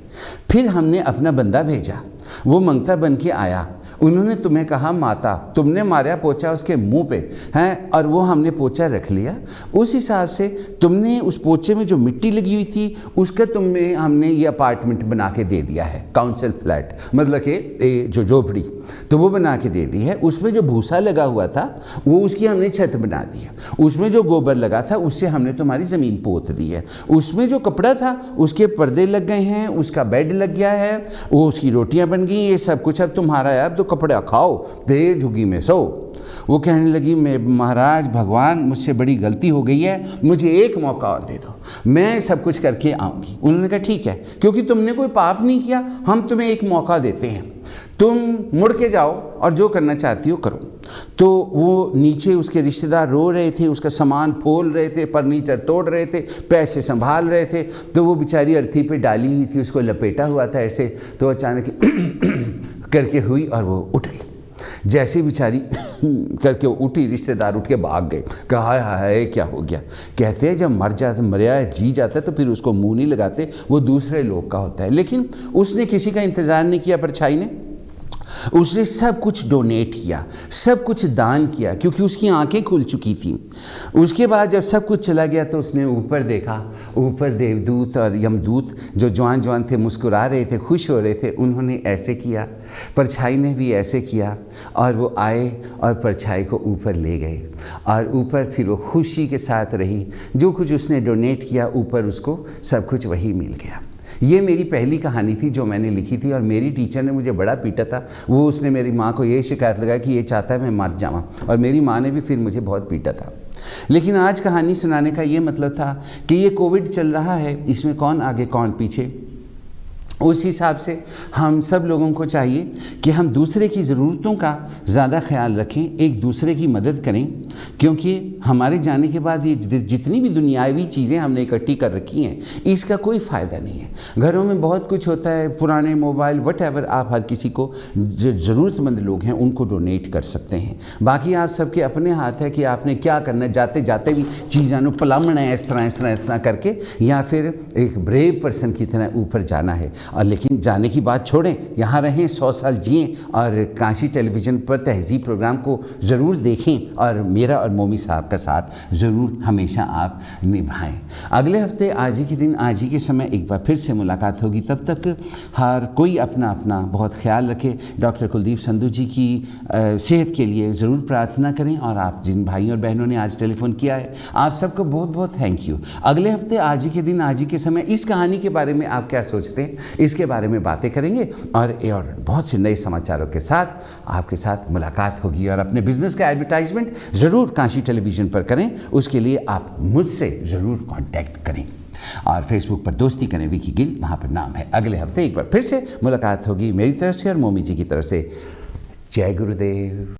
फिर हमने अपना बंदा भेजा, वो मंगता बन के आया, उन्होंने तुम्हें कहा माता, तुमने मारा पोछा उसके मुंह पे हैं, और वो हमने पोछा रख लिया। उस हिसाब से तुमने उस पोछे में जो मिट्टी लगी हुई थी उसका तुम्हें हमने ये अपार्टमेंट बना के दे दिया है, काउंसिल फ्लैट, मतलब कि जो झोपड़ी, तो वो बना के दे दी है। उसमें जो भूसा लगा हुआ था वो उसकी हमने छत बना दी है, उसमें जो गोबर लगा था उससे हमने तुम्हारी ज़मीन पोत दी है, उसमें जो कपड़ा था उसके पर्दे लग गए हैं, उसका बेड लग गया है, वो उसकी रोटियां बन गई, ये सब कुछ अब तुम्हारा है, अब तो कपड़ा खाओ, दे झुग्गी में सो। वो कहने लगी, मैं महाराज भगवान, मुझसे बड़ी गलती हो गई है, मुझे एक मौका और दे दो, मैं सब कुछ करके आऊँगी। उन्होंने कहा ठीक है, क्योंकि तुमने कोई पाप नहीं किया, हम तुम्हें एक मौका देते हैं, तुम मुड़ के जाओ और जो करना चाहती हो करो। तो वो नीचे उसके रिश्तेदार रो रहे थे, उसका सामान फोल रहे थे, फर्नीचर तोड़ रहे थे, पैसे संभाल रहे थे, तो वो बेचारी अर्थी पे डाली हुई थी, उसको लपेटा हुआ था ऐसे, तो अचानक करके हुई और वो उठ गई। जैसे बेचारी करके उठी, रिश्तेदार उठ के भाग गए, कहा हाय क्या हो गया। कहते हैं जब मरिया जी जाता है तो फिर उसको मुंह नहीं लगाते, वो दूसरे लोग का होता है। लेकिन उसने किसी का इंतज़ार नहीं किया, परछाई ने, उसने सब कुछ डोनेट किया, सब कुछ दान किया, क्योंकि उसकी आंखें खुल चुकी थी। उसके बाद जब सब कुछ चला गया तो उसने ऊपर देखा, ऊपर देवदूत और यमदूत जो जवान थे मुस्कुरा रहे थे, खुश हो रहे थे, उन्होंने ऐसे किया, परछाई ने भी ऐसे किया, और वो आए और परछाई को ऊपर ले गए, और ऊपर फिर वो खुशी के साथ रही, जो कुछ उसने डोनेट किया ऊपर उसको सब कुछ वही मिल गया। ये मेरी पहली कहानी थी जो मैंने लिखी थी, और मेरी टीचर ने मुझे बड़ा पीटा था। वो उसने मेरी माँ को ये शिकायत लगाई कि ये चाहता है मैं मर जाऊँ, और मेरी माँ ने भी फिर मुझे बहुत पीटा था। लेकिन आज कहानी सुनाने का ये मतलब था कि ये कोविड चल रहा है, इसमें कौन आगे कौन पीछे, उस हिसाब से हम सब लोगों को चाहिए कि हम दूसरे की ज़रूरतों का ज़्यादा ख्याल रखें, एक दूसरे की मदद करें, क्योंकि हमारे जाने के बाद ये जितनी भी दुनियावी चीज़ें हमने इकट्ठी कर रखी हैं इसका कोई फ़ायदा नहीं है। घरों में बहुत कुछ होता है, पुराने मोबाइल वटएवर, आप हर किसी को जो ज़रूरतमंद लोग हैं उनको डोनेट कर सकते हैं। बाकी आप सबके अपने हाथ है कि आपने क्या करना है, जाते जाते भी चीज़ों को पलामना है इस तरह करके, या फिर एक ब्रेव पर्सन की तरह ऊपर जाना है। और लेकिन जाने की बात छोड़ें, यहाँ रहें, 100 साल जिएँ, और काशी टेलीविज़न पर तहज़ीब प्रोग्राम को ज़रूर देखें, और मेरा और मोमी साहब का साथ ज़रूर हमेशा आप निभाएं। अगले हफ्ते आज ही के दिन आज ही के समय एक बार फिर से मुलाकात होगी। तब तक हर कोई अपना अपना बहुत ख्याल रखे। डॉक्टर कुलदीप संधू जी की सेहत के लिए ज़रूर प्रार्थना करें, और आप जिन भाई और बहनों ने आज टेलीफोन किया है आप सबको बहुत बहुत थैंक यू। अगले हफ्ते आज ही के दिन आज ही के समय इस कहानी के बारे में आप क्या सोचते हैं इसके बारे में बातें करेंगे, और बहुत से नए समाचारों के साथ आपके साथ मुलाकात होगी। और अपने बिजनेस का एडवर्टाइजमेंट ज़रूर काशी टेलीविज़न पर करें, उसके लिए आप मुझसे ज़रूर कांटेक्ट करें, और फेसबुक पर दोस्ती करें विकी गिल, वहाँ पर नाम है। अगले हफ्ते एक बार फिर से मुलाकात होगी मेरी तरफ से और मोमी जी की तरफ से। जय गुरुदेव।